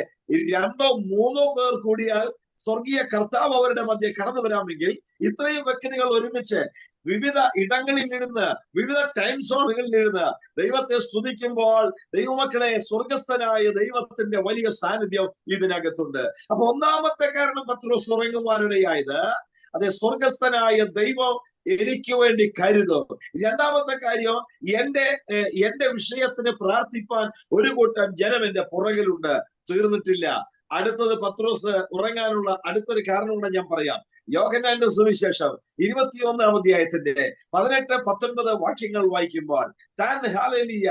2 3 പേർ കൂടിയാൽ സ്വർഗീയ കർത്താവ് അവരുടെ മധ്യ കടന്നു വരാമെങ്കിൽ, ഇത്രയും വ്യക്തികൾ ഒരുമിച്ച് വിവിധ ഇടങ്ങളിൽ ഇരുന്ന്, വിവിധ ടൈം സോണുകളിൽ ഇരുന്ന് ദൈവത്തെ സ്തുതിക്കുമ്പോൾ, ദൈവമക്കളെ, സ്വർഗസ്ഥനായ ദൈവത്തിന്റെ വലിയ സാന്നിധ്യം ഇതിനകത്തുണ്ട്. അപ്പൊ ഒന്നാമത്തെ കാരണം പത്രോസ് ഉറങ്ങുവാനിടയായത്, അതെ, സ്വർഗസ്ഥനായ ദൈവം എനിക്ക് വേണ്ടി കരുതും. രണ്ടാമത്തെ കാര്യം, എന്റെ വിഷയത്തിന് പ്രാർത്ഥിപ്പാൻ ഒരു കൂട്ടം ജനം എന്റെ പുറകിലുണ്ട്. തീർന്നിട്ടില്ല. അടുത്തത് പത്രോസ് ഉറങ്ങാനുള്ള അടുത്തൊരു കാരണം കൂടെ ഞാൻ പറയാം. യോഹന്നാന്റെ സുവിശേഷം 21-ാം അധ്യായത്തിന്റെ 18-19 വാക്യങ്ങൾ വായിക്കുമ്പോൾ, താൻ ഹല്ലേലൂയ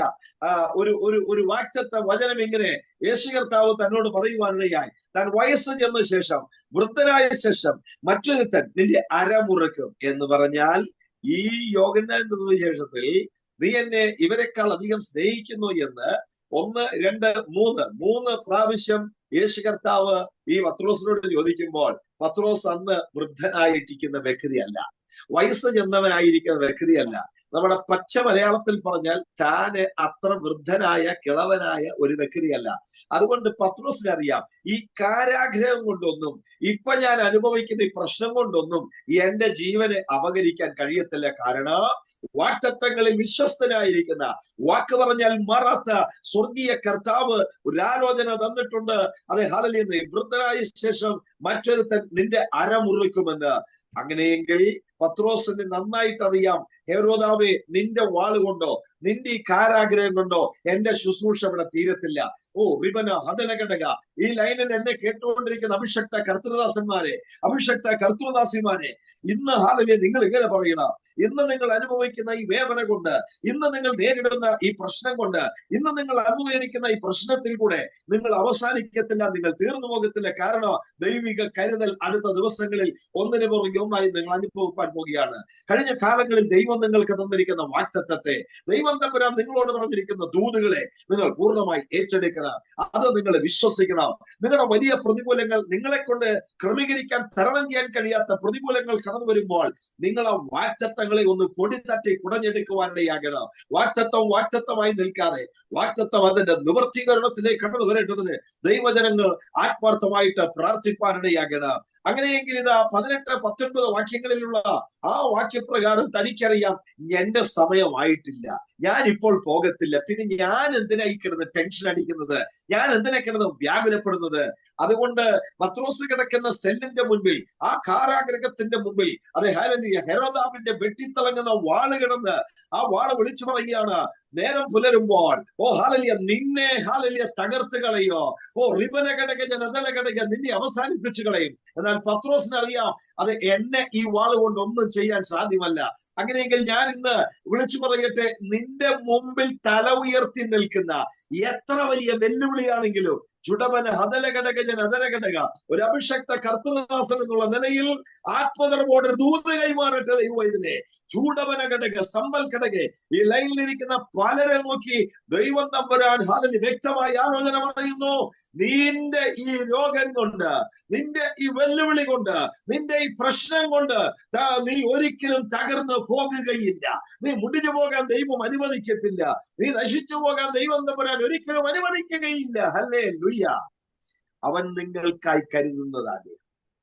ഒരു വാഗ്ദത്ത വചനം ഇങ്ങനെ യേശു കർത്താവ് തന്നോട് പറയുവാനിടയായി, താൻ വയസ്സ് ചെന്ന ശേഷം, വൃദ്ധനായ ശേഷം മറ്റൊരുത്തൻ നിന്റെ അരമുറക്കും എന്ന് പറഞ്ഞാൽ, ഈ യോഹന്നാന്റെ സുവിശേഷത്തിൽ നീ എന്നെ ഇവരെക്കാൾ അധികം സ്നേഹിക്കുന്നു എന്ന് 1 2 3 പ്രാവശ്യം യേശു കർത്താവ് ഈ പത്രോസിനോട് ചോദിക്കുമ്പോൾ, പത്രോസ് അന്ന് വൃദ്ധനായിരിക്കുന്ന വ്യക്തിയല്ല, വയസ്സ് ചെന്നവനായിരിക്കുന്ന വ്യക്തിയല്ല. നമ്മുടെ പച്ച മലയാളത്തിൽ പറഞ്ഞാൽ താന് അത്ര വൃദ്ധനായ, കിളവനായ ഒരു വ്യക്തിയല്ല. അതുകൊണ്ട് പത്രോസിന് അറിയാം, ഈ കാരാഗ്രഹം കൊണ്ടൊന്നും, ഇപ്പൊ ഞാൻ അനുഭവിക്കുന്ന ഈ പ്രശ്നം കൊണ്ടൊന്നും എന്റെ ജീവനെ അപകരിക്കാൻ കഴിയത്തില്ല. കാരണം വാക്തത്വങ്ങളിൽ വിശ്വസ്തനായിരിക്കുന്ന, വാക്ക് പറഞ്ഞാൽ മാറാത്ത സ്വർഗീയ കർത്താവ് ഒരു ആലോചന തന്നിട്ടുണ്ട്. അതെ, ഹല്ലേലൂയ, വൃദ്ധനായ ശേഷം മറ്റൊരുത്തൻ നിന്റെ അരമുറിക്കുമെന്ന്. അങ്ങനെയെങ്കിൽ പത്രോസിന് നന്നായിട്ട് അറിയാം, ഹെരോദാവേ, നിന്റെ വാളുകൊണ്ടോ നിന്റെ ഈ കാരാഗ്രഹം കൊണ്ടോ എന്റെ ശുശ്രൂഷ ഇവിടെ തീരത്തില്ല. ഓ റിബന ഹതലഘടക, ഈ ലൈനിൽ എന്നെ കേട്ടുകൊണ്ടിരിക്കുന്ന അഭിഷക്ത കർത്തൃദാസന്മാരെ, അഭിഷക്ത കർത്തൃദാസിമാരെ, ഇന്ന് ഹാലലിയ നിങ്ങൾ ഇങ്ങനെ പറയണം. ഇന്ന് നിങ്ങൾ അനുഭവിക്കുന്ന ഈ വേദന കൊണ്ട്, ഇന്ന് നിങ്ങൾ നേരിടുന്ന ഈ പ്രശ്നം കൊണ്ട്, ഇന്ന് നിങ്ങൾ അനുഭവിക്കുന്ന ഈ പ്രശ്നത്തിൽ കൂടെ നിങ്ങൾ അവസാനിക്കത്തില്ല, നിങ്ങൾ തീർന്നു പോകത്തില്ല. കാരണം ദൈവിക കരുതൽ അടുത്ത ദിവസങ്ങളിൽ ഒന്നിനു പുറകെ ഒന്നായി നിങ്ങൾ അനുഭവിക്കാൻ പോവുകയാണ്. കഴിഞ്ഞ കാലങ്ങളിൽ ദൈവം നിങ്ങൾക്ക് തന്നിരിക്കുന്ന വാഗ്ദത്തത്തെ, ദൈവം തമ്പുരാൻ നിങ്ങളോട് പറഞ്ഞിരിക്കുന്ന ദൂതുകളെ നിങ്ങൾ പൂർണ്ണമായി ഏറ്റെടുക്കണം. അത് നിങ്ങൾ വിശ്വസിക്കണം. നിങ്ങളുടെ വലിയ പ്രതികൂലങ്ങൾ, നിങ്ങളെ കൊണ്ട് ക്രമീകരിക്കാൻ തരണം ചെയ്യാൻ കഴിയാത്ത പ്രതികൂലങ്ങൾ കടന്നു വരുമ്പോൾ നിങ്ങൾ ആ വാഗ്ദത്തങ്ങളെ ഒന്ന് കൊടിത്തട്ടി കുടഞ്ഞെടുക്കുവാനിടയാകണം. വാഗ്ദത്തമായി നിൽക്കാതെ വാഗ്ദത്തം അതിന്റെ നിവർത്തീകരണത്തിലേക്ക് കടന്നു വരേണ്ടതിന് ദൈവജനങ്ങൾ ആത്മാർത്ഥമായിട്ട് പ്രാർത്ഥിപ്പാനിടയാകണം. അങ്ങനെയെങ്കിൽ ഇതാ 18-19 വാക്യങ്ങളിലുള്ള ആ വാക്യപ്രകാരം തനിക്കറിയാം, എന്റെ സമയമായിട്ടില്ല, ഞാൻ ഇപ്പോൾ പോകത്തില്ല, പിന്നെ ഞാൻ എന്തിനാ ഈ കിടന്ന് ടെൻഷൻ അടിക്കുന്നത്, ഞാൻ എന്തിനാ കിടന്ന് വ്യാകുലപ്പെടുന്നത്? അതുകൊണ്ട് പത്രോസ് കിടക്കുന്ന സെല്ലിന്റെ മുൻപിൽ, ആ കാരാഗ്രഹത്തിന്റെ മുൻപിൽ, അത് ഹെരോദാവിന്റെ വെട്ടിത്തിളങ്ങുന്ന വാള് കിടന്ന് ആ വാള് വിളിച്ചു പറയുകയാണ്, നേരം പുലരുമ്പോൾ ഓ ഹാലലിയ നിന്നെ ഹാലലിയ തകർത്ത് കളയോ, ഓ റിബന ഘടക ജനതല ഘടക നിന്നെ അവസാനിപ്പിച്ചു കളയും. എന്നാൽ പത്രോസിന് അറിയാം, അത് എന്നെ ഈ വാള് കൊണ്ട് ഒന്നും ചെയ്യാൻ സാധ്യമല്ല. അങ്ങനെയെങ്കിൽ ഞാൻ ഇന്ന് വിളിച്ചു പറയട്ടെ, നിന്റെ മുമ്പിൽ തല ഉയർത്തി നിൽക്കുന്ന എത്ര വലിയ വെല്ലുവിളിയാണെങ്കിലും ചുടവന ഹതലഘടകജൻ അതലഘടക ഒരു അഭിഷക്ത കർത്തൃദാസൻ എന്നുള്ള നിലയിൽ ആത്മകർമ്മോടെ ദൂത് കൈമാറട്ടെ ദൈവത്തിലെ ചൂടവന ഘടക സമ്പൽ ഘടക. ഈ ലൈനിലിരിക്കുന്ന പലരെ നോക്കി ദൈവം തമ്പുരാൻ ഹാലലി വ്യക്തമായി ആലോചന പറയുന്നു, നിന്റെ ഈ രോഗം കൊണ്ട്, നിന്റെ ഈ വെല്ലുവിളി കൊണ്ട്, നിന്റെ ഈ പ്രശ്നം കൊണ്ട് നീ ഒരിക്കലും തകർന്നു പോകുകയില്ല. നീ മുടിഞ്ഞു പോകാൻ ദൈവം അനുവദിക്കത്തില്ല. നീ നശിച്ചു പോകാൻ ദൈവം തമ്പുരാൻ ഒരിക്കലും അനുവദിക്കുകയില്ല. ഹല്ലേലൂയ. അവൻ നിങ്ങൾക്കായി കരുതുന്നതാണ്.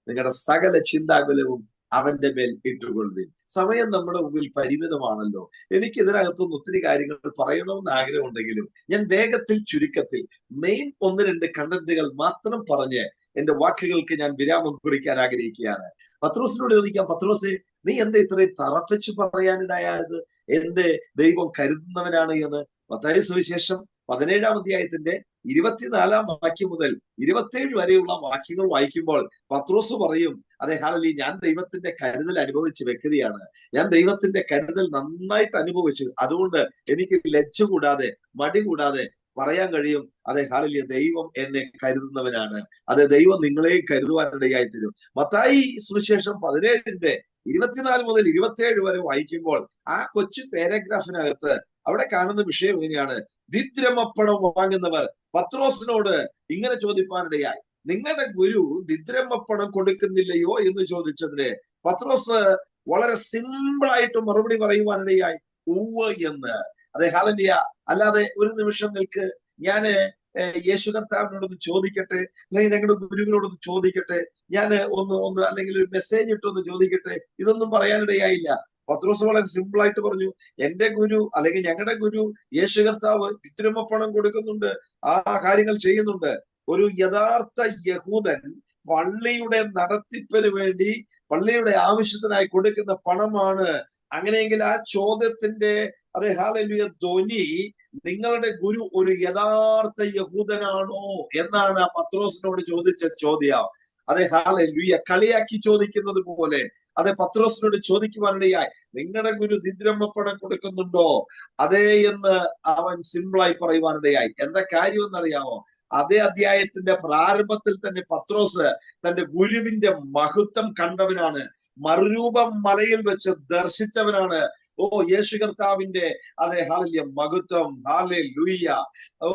നിങ്ങളുടെ സകല ചിന്താകുലവും അവന്റെ മേൽ ഇട്ടുകൊള്ളുവിൻ. സമയം നമ്മുടെ മുമ്പിൽ പരിമിതമാണല്ലോ. എനിക്ക് ഇതിനകത്തുനിന്ന് ഒത്തിരി കാര്യങ്ങൾ പറയണമെന്ന് ആഗ്രഹമുണ്ടെങ്കിലും ഞാൻ വേഗത്തിൽ ചുരുക്കത്തിൽ മെയിൻ 1-2 കണ്ടന്റുകൾ മാത്രം പറഞ്ഞ് എന്റെ വാക്കുകൾക്ക് ഞാൻ വിരാമം കുറിക്കാൻ ആഗ്രഹിക്കുകയാണ്. പത്രോസിനോട് ചോദിക്കാം, പത്രോസെ നീ എന്താ ഇത്രയും തറപ്പിച്ച് പറയാനിടയായത്? എന്ത് ദൈവം കരുതുന്നവനാണ് എന്ന്. മത്തായി സുവിശേഷം 17-ാം അധ്യായത്തിന്റെ 24-ാം വാക്യം മുതൽ 27 വരെയുള്ള വാക്യങ്ങൾ വായിക്കുമ്പോൾ പത്രോസ് പറയും, അതെ ഹാലലി ഞാൻ ദൈവത്തിന്റെ കരുതൽ അനുഭവിച്ച വ്യക്തിയാണ്, ഞാൻ ദൈവത്തിന്റെ കരുതൽ നന്നായിട്ട് അനുഭവിച്ചു, അതുകൊണ്ട് എനിക്ക് ലജ്ജ കൂടാതെ മടി കൂടാതെ പറയാൻ കഴിയും, അതെ ഹാലലിയ ദൈവം എന്നെ കരുതുന്നവനാണ്, അതെ ദൈവം നിങ്ങളെ കരുതുവാനിടയായി തരും. മത്തായി സുവിശേഷം 17-ന്റെ 24 മുതൽ 27 വരെ വായിക്കുമ്പോൾ ആ കൊച്ചു പാരഗ്രാഫിനകത്ത് അവിടെ കാണുന്ന വിഷയം ഇങ്ങനെയാണ്. ദിദ്രമപ്പണം വാങ്ങുന്നവർ പത്രോസിനോട് ഇങ്ങനെ ചോദിപ്പാനിടയായി, നിങ്ങളുടെ ഗുരു ദിദ്രമപ്പണം കൊടുക്കുന്നില്ലയോ എന്ന് ചോദിച്ചതിന് പത്രോസ് വളരെ സിമ്പിളായിട്ട് മറുപടി പറയുവാനിടയായി, ഉവ്വ് എന്ന്. അതെ ഹാലലിയ. അല്ലാതെ ഒരു നിമിഷം നിൽക്ക്, ഞാന് യേശു കർത്താവിനോടൊന്ന് ചോദിക്കട്ടെ, അല്ലെങ്കിൽ ഞങ്ങളുടെ ഗുരുവിനോടൊന്ന് ചോദിക്കട്ടെ, ഞാൻ ഒന്ന് അല്ലെങ്കിൽ ഒരു മെസ്സേജ് ഇട്ടൊന്ന് ചോദിക്കട്ടെ, ഇതൊന്നും പറയാനിടയായില്ല. പത്രോസ് വളരെ സിമ്പിൾ ആയിട്ട് പറഞ്ഞു, എന്റെ ഗുരു അല്ലെങ്കിൽ ഞങ്ങളുടെ ഗുരു യേശു കർത്താവ് തിരുമപ്പണം കൊടുക്കുന്നുണ്ട്, ആ കാര്യങ്ങൾ ചെയ്യുന്നുണ്ട്. ഒരു യഥാർത്ഥ യഹൂദൻ പള്ളിയുടെ നടത്തിപ്പിന് വേണ്ടി പള്ളിയുടെ ആവശ്യത്തിനായി കൊടുക്കുന്ന പണമാണ്. അങ്ങനെയെങ്കിൽ ആ ചോദ്യത്തിന്റെ അതെ ഹാലലുയ ധ്വനി, നിങ്ങളുടെ ഗുരു ഒരു യഥാർത്ഥ യഹൂദനാണോ എന്നാണ് ആ പത്രോസിനോട് ചോദിച്ച ചോദ്യം. അതെ ഹാലലുയ കളിയാക്കി ചോദിക്കുന്നത് പോലെ അതെ പത്രോസിനോട് ചോദിക്കുവാനിടയായി, നിങ്ങളുടെ ഗുരു ദിദ്രമപ്പണം കൊടുക്കുന്നുണ്ടോ? അതേ എന്ന് അവൻ സിമ്പിളായി പറയുവാനിടയായി. എന്താ കാര്യം എന്നറിയാമോ? അതേ അധ്യായത്തിന്റെ പ്രാരംഭത്തിൽ തന്നെ പത്രോസ് തന്റെ ഗുരുവിന്റെ മഹത്വം കണ്ടവനാണ്, മറുരൂപം മലയിൽ വെച്ച് ദർശിച്ചവനാണ്. ഓ യേശു കർത്താവിന്റെ അതെ ഹാലല്യ മഹത്വം, ഹാലലൂയ. ഓ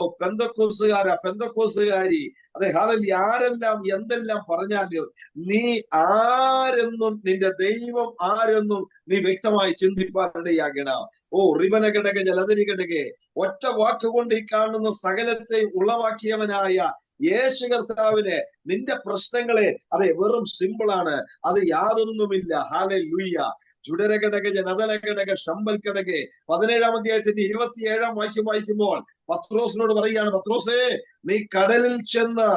പെന്തക്കോസുകാരി അതെ ഹാലല്യ, ആരെല്ലാം എന്തെല്ലാം പറഞ്ഞാലും നീ ആരെന്നും നിന്റെ ദൈവം ആരെന്നും നീ വ്യക്തമായി ചിന്തിപ്പാനിടയാകണം. ഓ റിബന ഘടക ജലധരി ഘടകെ, ഒറ്റ വാക്കുകൊണ്ട് ഈ കാണുന്ന സകലത്തെ ഉളവാക്കിയവനായ യേശു കർത്താവിനെ നിന്റെ പ്രശ്നങ്ങളെ അതെ വെറും സിമ്പിളാണ്, അത് യാതൊന്നുമില്ല. ഹാലലൂയ. ചുടരഘടക ജനതലഘടക ശമ്പൽ ഘടകെ 17-ാം അധ്യായത്തിന്റെ 27-ാം വാക്യം വായിക്കുമ്പോൾ പത്രോസിനോട് പറയുകയാണ്, പത്രോസേ നീ കടലിൽ ചെന്ന്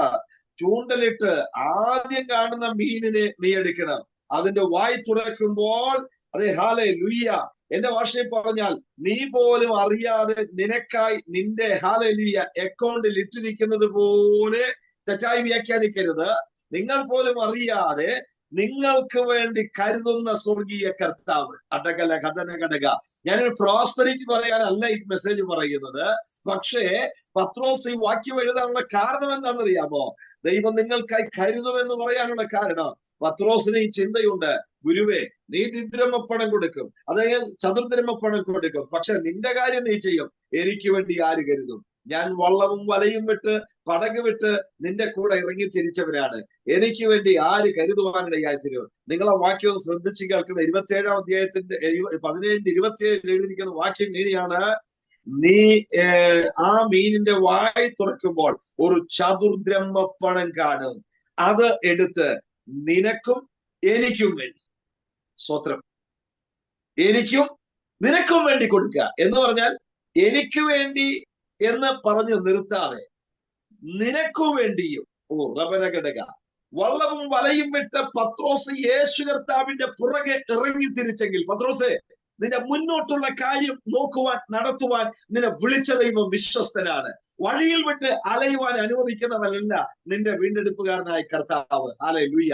ചൂണ്ടലിട്ട് ആദ്യം കാണുന്ന മീനിനെ നീ എടുക്കണം, അതിന്റെ വായ് തുറക്കുമ്പോൾ അതെ, ഹല്ലേലൂയ. എന്റെ ഭാഷയിൽ പറഞ്ഞാൽ നീ പോലും അറിയാതെ നിനക്കായി നിന്റെ ഹല്ലേലൂയ അക്കൗണ്ടിൽ ഇട്ടിരിക്കുന്നത് പോലെ തെറ്റായി വ്യാഖ്യാനിക്കരുത്. നിങ്ങൾ പോലും അറിയാതെ നിങ്ങൾക്ക് വേണ്ടി കരുതുന്ന സ്വർഗീയ കർത്താവ്. അടകല കഥന ഘടക. ഞാനൊരു പ്രോസ്പെരിറ്റി പറയാനല്ല ഈ മെസ്സേജ് പറയുന്നത്. പക്ഷേ പത്രോസ് ഈ വാക്യം എഴുതാനുള്ള കാരണം എന്താണെന്നറിയാമോ? ദൈവം നിങ്ങൾക്കായി കരുതുമെന്ന് പറയാനുള്ള കാരണം പത്രോസിന് ഈ ചിന്തയുണ്ട്. ഗുരുവേ, നീ ദ്വിദ്രഹ്മപ്പണം കൊടുക്കും, അതായത് ചതുർദ്രഹ്മപ്പണം കൊടുക്കും, പക്ഷെ നിന്റെ കാര്യം നീ ചെയ്യും. എനിക്ക് വേണ്ടി ആര് കരുതും? ഞാൻ വള്ളവും വലയും വിട്ട് പടക് വിട്ട് നിന്റെ കൂടെ ഇറങ്ങി തിരിച്ചവരാണ്. എനിക്ക് വേണ്ടി ആര് കരുതുവാനിടയായി തരും? നിങ്ങളെ വാക്യം ശ്രദ്ധിച്ച് കേൾക്കുന്ന 27-ാം അധ്യായത്തിന്റെ 17-27 എഴുതിയിരിക്കുന്ന വാക്യം ഇങ്ങനെയാണ്: നീ ആ മീനിന്റെ വായി തുറക്കുമ്പോൾ ഒരു ചതുർദ്രഹ്മപ്പണം കാണും, അത് എടുത്ത് നിനക്കും എനിക്കും വേണ്ടി, സ്തോത്രം, എനിക്കും നിനക്കും വേണ്ടി കൊടുക്കുക എന്ന് പറഞ്ഞാൽ എനിക്ക് വേണ്ടി എന്ന് പറഞ്ഞു നിർത്താതെ നിനക്കു വേണ്ടിയും. റബനഘടക. വള്ളവും വലയും വിട്ട് പത്രോസ് യേശു കർത്താവിന്റെ പുറകെ ഇറങ്ങി തിരിച്ചെങ്കിൽ, പത്രോസെ, നിന്റെ മുന്നോട്ടുള്ള കാര്യം നോക്കുവാൻ നടത്തുവാൻ നിന്നെ വിളിച്ച ദൈവം വിശ്വസ്തനാണ്. വഴിയിൽ വിട്ട് അലയുവാൻ അനുവദിക്കുന്നവരല്ല നിന്റെ വീണ്ടെടുപ്പുകാരനായ കർത്താവ്. ഹല്ലേലൂയ.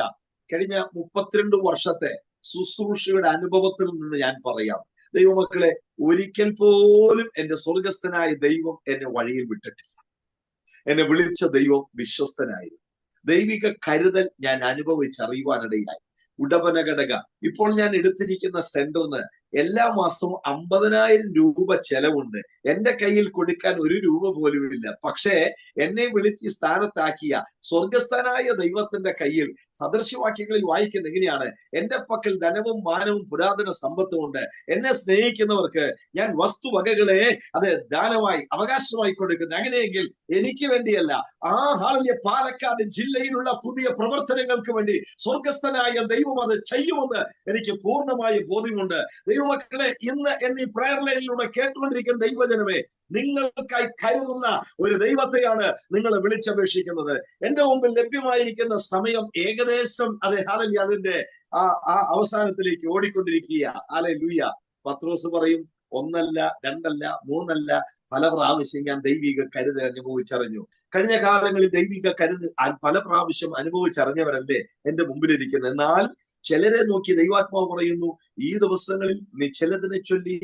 കഴിഞ്ഞ 32 വർഷത്തെ ശുശ്രൂഷയുടെ അനുഭവത്തിൽ നിന്ന് ഞാൻ പറയാം, ദൈവമക്കളെ, ഒരിക്കൽ പോലും എന്റെ സ്വർഗസ്ഥനായ ദൈവം എന്നെ വഴിയിൽ വിട്ടിട്ടില്ല. എന്നെ വിളിച്ച ദൈവം വിശ്വസ്തനായിരുന്നു. ദൈവിക കരുതൽ ഞാൻ അനുഭവിച്ചറിയുവാനിടയായി. ഉടപന ഘടക. ഇപ്പോൾ ഞാൻ എടുത്തിരിക്കുന്ന സെന്ററിന് എല്ലാ മാസവും 50,000 രൂപ ചെലവുണ്ട്. എന്റെ കയ്യിൽ കൊടുക്കാൻ 1 രൂപ പോലുമില്ല. പക്ഷേ എന്നെ വിളിച്ച് ഈ സ്ഥാനത്താക്കിയ സ്വർഗസ്ഥനായ ദൈവത്തിന്റെ കയ്യിൽ സദൃശവാക്യങ്ങളിൽ വായിക്കുന്ന എങ്ങനെയാണ്: എന്റെ പക്കൽ ധനവും മാനവും പുരാതന സമ്പത്തും ഉണ്ട്. എന്നെ സ്നേഹിക്കുന്നവർക്ക് ഞാൻ വസ്തുവകകളെ അത് ദാനമായി അവകാശമായി കൊടുക്കുന്നു. അങ്ങനെയെങ്കിൽ എനിക്ക് വേണ്ടിയല്ല, പാലക്കാട് ജില്ലയിലുള്ള പുതിയ പ്രവർത്തനങ്ങൾക്ക് വേണ്ടി സ്വർഗസ്ഥനായ ദൈവം അത് ചെയ്യുമെന്ന് എനിക്ക് പൂർണ്ണമായ ബോധ്യമുണ്ട്. ദൈവമക്കളെ, ഇന്ന് എന്നീ പ്രയർ ലൈനിലൂടെ കേട്ടുകൊണ്ടിരിക്കുന്ന ദൈവജനമേ, നിങ്ങൾക്കായി കരുതുന്ന ഒരു ദൈവത്തെയാണ് നിങ്ങൾ വിളിച്ചപേക്ഷിക്കുന്നത്. എന്റെ മുമ്പിൽ ലഭ്യമായിരിക്കുന്ന സമയം ഏകദേശം അതിന്റെ അവസാനത്തിലേക്ക് ഓടിക്കൊണ്ടിരിക്കുക. ഹല്ലേലൂയ. പത്രോസ് പറയും, 1 അല്ല 2 അല്ല 3 അല്ല, പല പ്രാവശ്യം ഞാൻ ദൈവിക കരുതൽ അനുഭവിച്ചറിഞ്ഞു. കഴിഞ്ഞ കാലങ്ങളിൽ ദൈവിക കരുതൽ പല പ്രാവശ്യം അനുഭവിച്ചറിഞ്ഞവരല്ലേ എന്റെ മുമ്പിലിരിക്കുന്നത്. എന്നാൽ ചിലരെ നോക്കി ദൈവാത്മാവ് പറയുന്നു, ഈ ദിവസങ്ങളിൽ നീ ചിലതിനെ ചൊല്ലി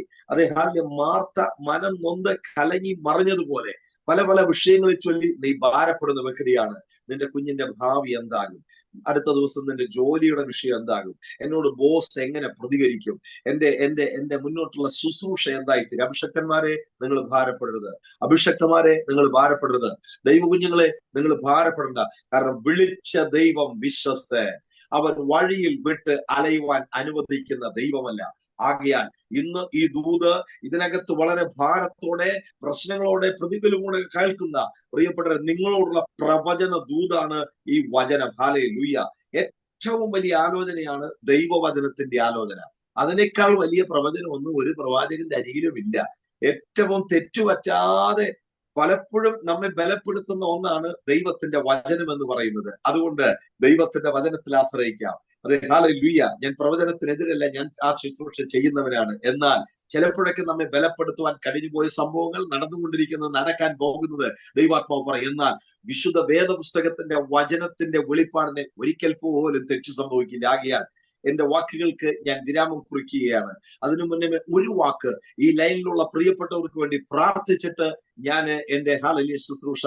മാർത്ത മനം നൊന്ത് കലങ്ങി മറിഞ്ഞതുപോലെ പല പല വിഷയങ്ങളെ ചൊല്ലി നീ ഭാരപ്പെടുന്ന വ്യക്തിയാണ്. നിന്റെ കുഞ്ഞിന്റെ ഭാവി എന്താകും? അടുത്ത ദിവസം നിന്റെ ജോലിയുടെ വിഷയം എന്താകും? എന്നോട് ബോസ് എങ്ങനെ പ്രതികരിക്കും? എന്റെ മുന്നോട്ടുള്ള ശുശ്രൂഷ എന്തായിത്തീരും? അഭിഷക്തന്മാരെ, നിങ്ങൾ ഭാരപ്പെടരുത്. അഭിഷക്തന്മാരെ, നിങ്ങൾ ഭാരപ്പെടരുത്. ദൈവ കുഞ്ഞുങ്ങളെ, നിങ്ങൾ ഭാരപ്പെടണ്ട. കാരണം വിളിച്ച ദൈവം വിശ്വസ്തൻ. അവൻ വഴിയിൽ വിട്ട് അലയുവാൻ അനുവദിക്കുന്ന ദൈവമല്ല. ആകയാൽ ഇന്ന് ഈ ദൂത് ഇതിനകത്ത് വളരെ ഭാരത്തോടെ, പ്രശ്നങ്ങളോടെ, പ്രതികൂലങ്ങളോടെ കേൾക്കുന്ന പ്രിയപ്പെട്ട നിങ്ങളോടുള്ള പ്രവചന ദൂതാണ് ഈ വചനം. ഹല്ലേലൂയ. ഏറ്റവും വലിയ ആലോചനയാണ് ദൈവവചനത്തിന്റെ ആലോചന. അതിനേക്കാൾ വലിയ പ്രവചനമൊന്നും ഒരു പ്രവാചകന്റെ അരികിലും ഇല്ല. ഏറ്റവും തെറ്റുപറ്റാതെ പലപ്പോഴും നമ്മെ ബലപ്പെടുത്തുന്ന ഒന്നാണ് ദൈവത്തിന്റെ വചനം എന്ന് പറയുന്നത്. അതുകൊണ്ട് ദൈവത്തിന്റെ വചനത്തിൽ ആശ്രയിക്കാം. അതെ, ഹല്ലേലൂയ. ഞാൻ പ്രവചനത്തിനെതിരല്ല, ഞാൻ ആ ശുശ്രൂഷ ചെയ്യുന്നവനാണ്. എന്നാൽ ചിലപ്പോഴൊക്കെ നമ്മെ ബലപ്പെടുത്തുവാൻ കഴിഞ്ഞുപോയ സംഭവങ്ങൾ നടന്നുകൊണ്ടിരിക്കുന്നത്, നടക്കാൻ പോകുന്നത് ദൈവാത്മാവ് പറയും. എന്നാൽ വിശുദ്ധ വേദപുസ്തകത്തിന്റെ വചനത്തിന്റെ വെളിപ്പാടിനെ ഒരിക്കൽ പോലും തെറ്റു സംഭവിക്കില്ല. ആകയാൽ എന്റെ വാക്കുകൾക്ക് ഞാൻ വിരാമം കുറിക്കുകയാണ്. അതിനു മുന്നേ ഒരു വാക്ക് ഈ ലൈനിലുള്ള പ്രിയപ്പെട്ടവർക്ക് വേണ്ടി പ്രാർത്ഥിച്ചിട്ട് ഞാൻ എന്റെ ഹല്ലേലൂയ ശുശ്രൂഷ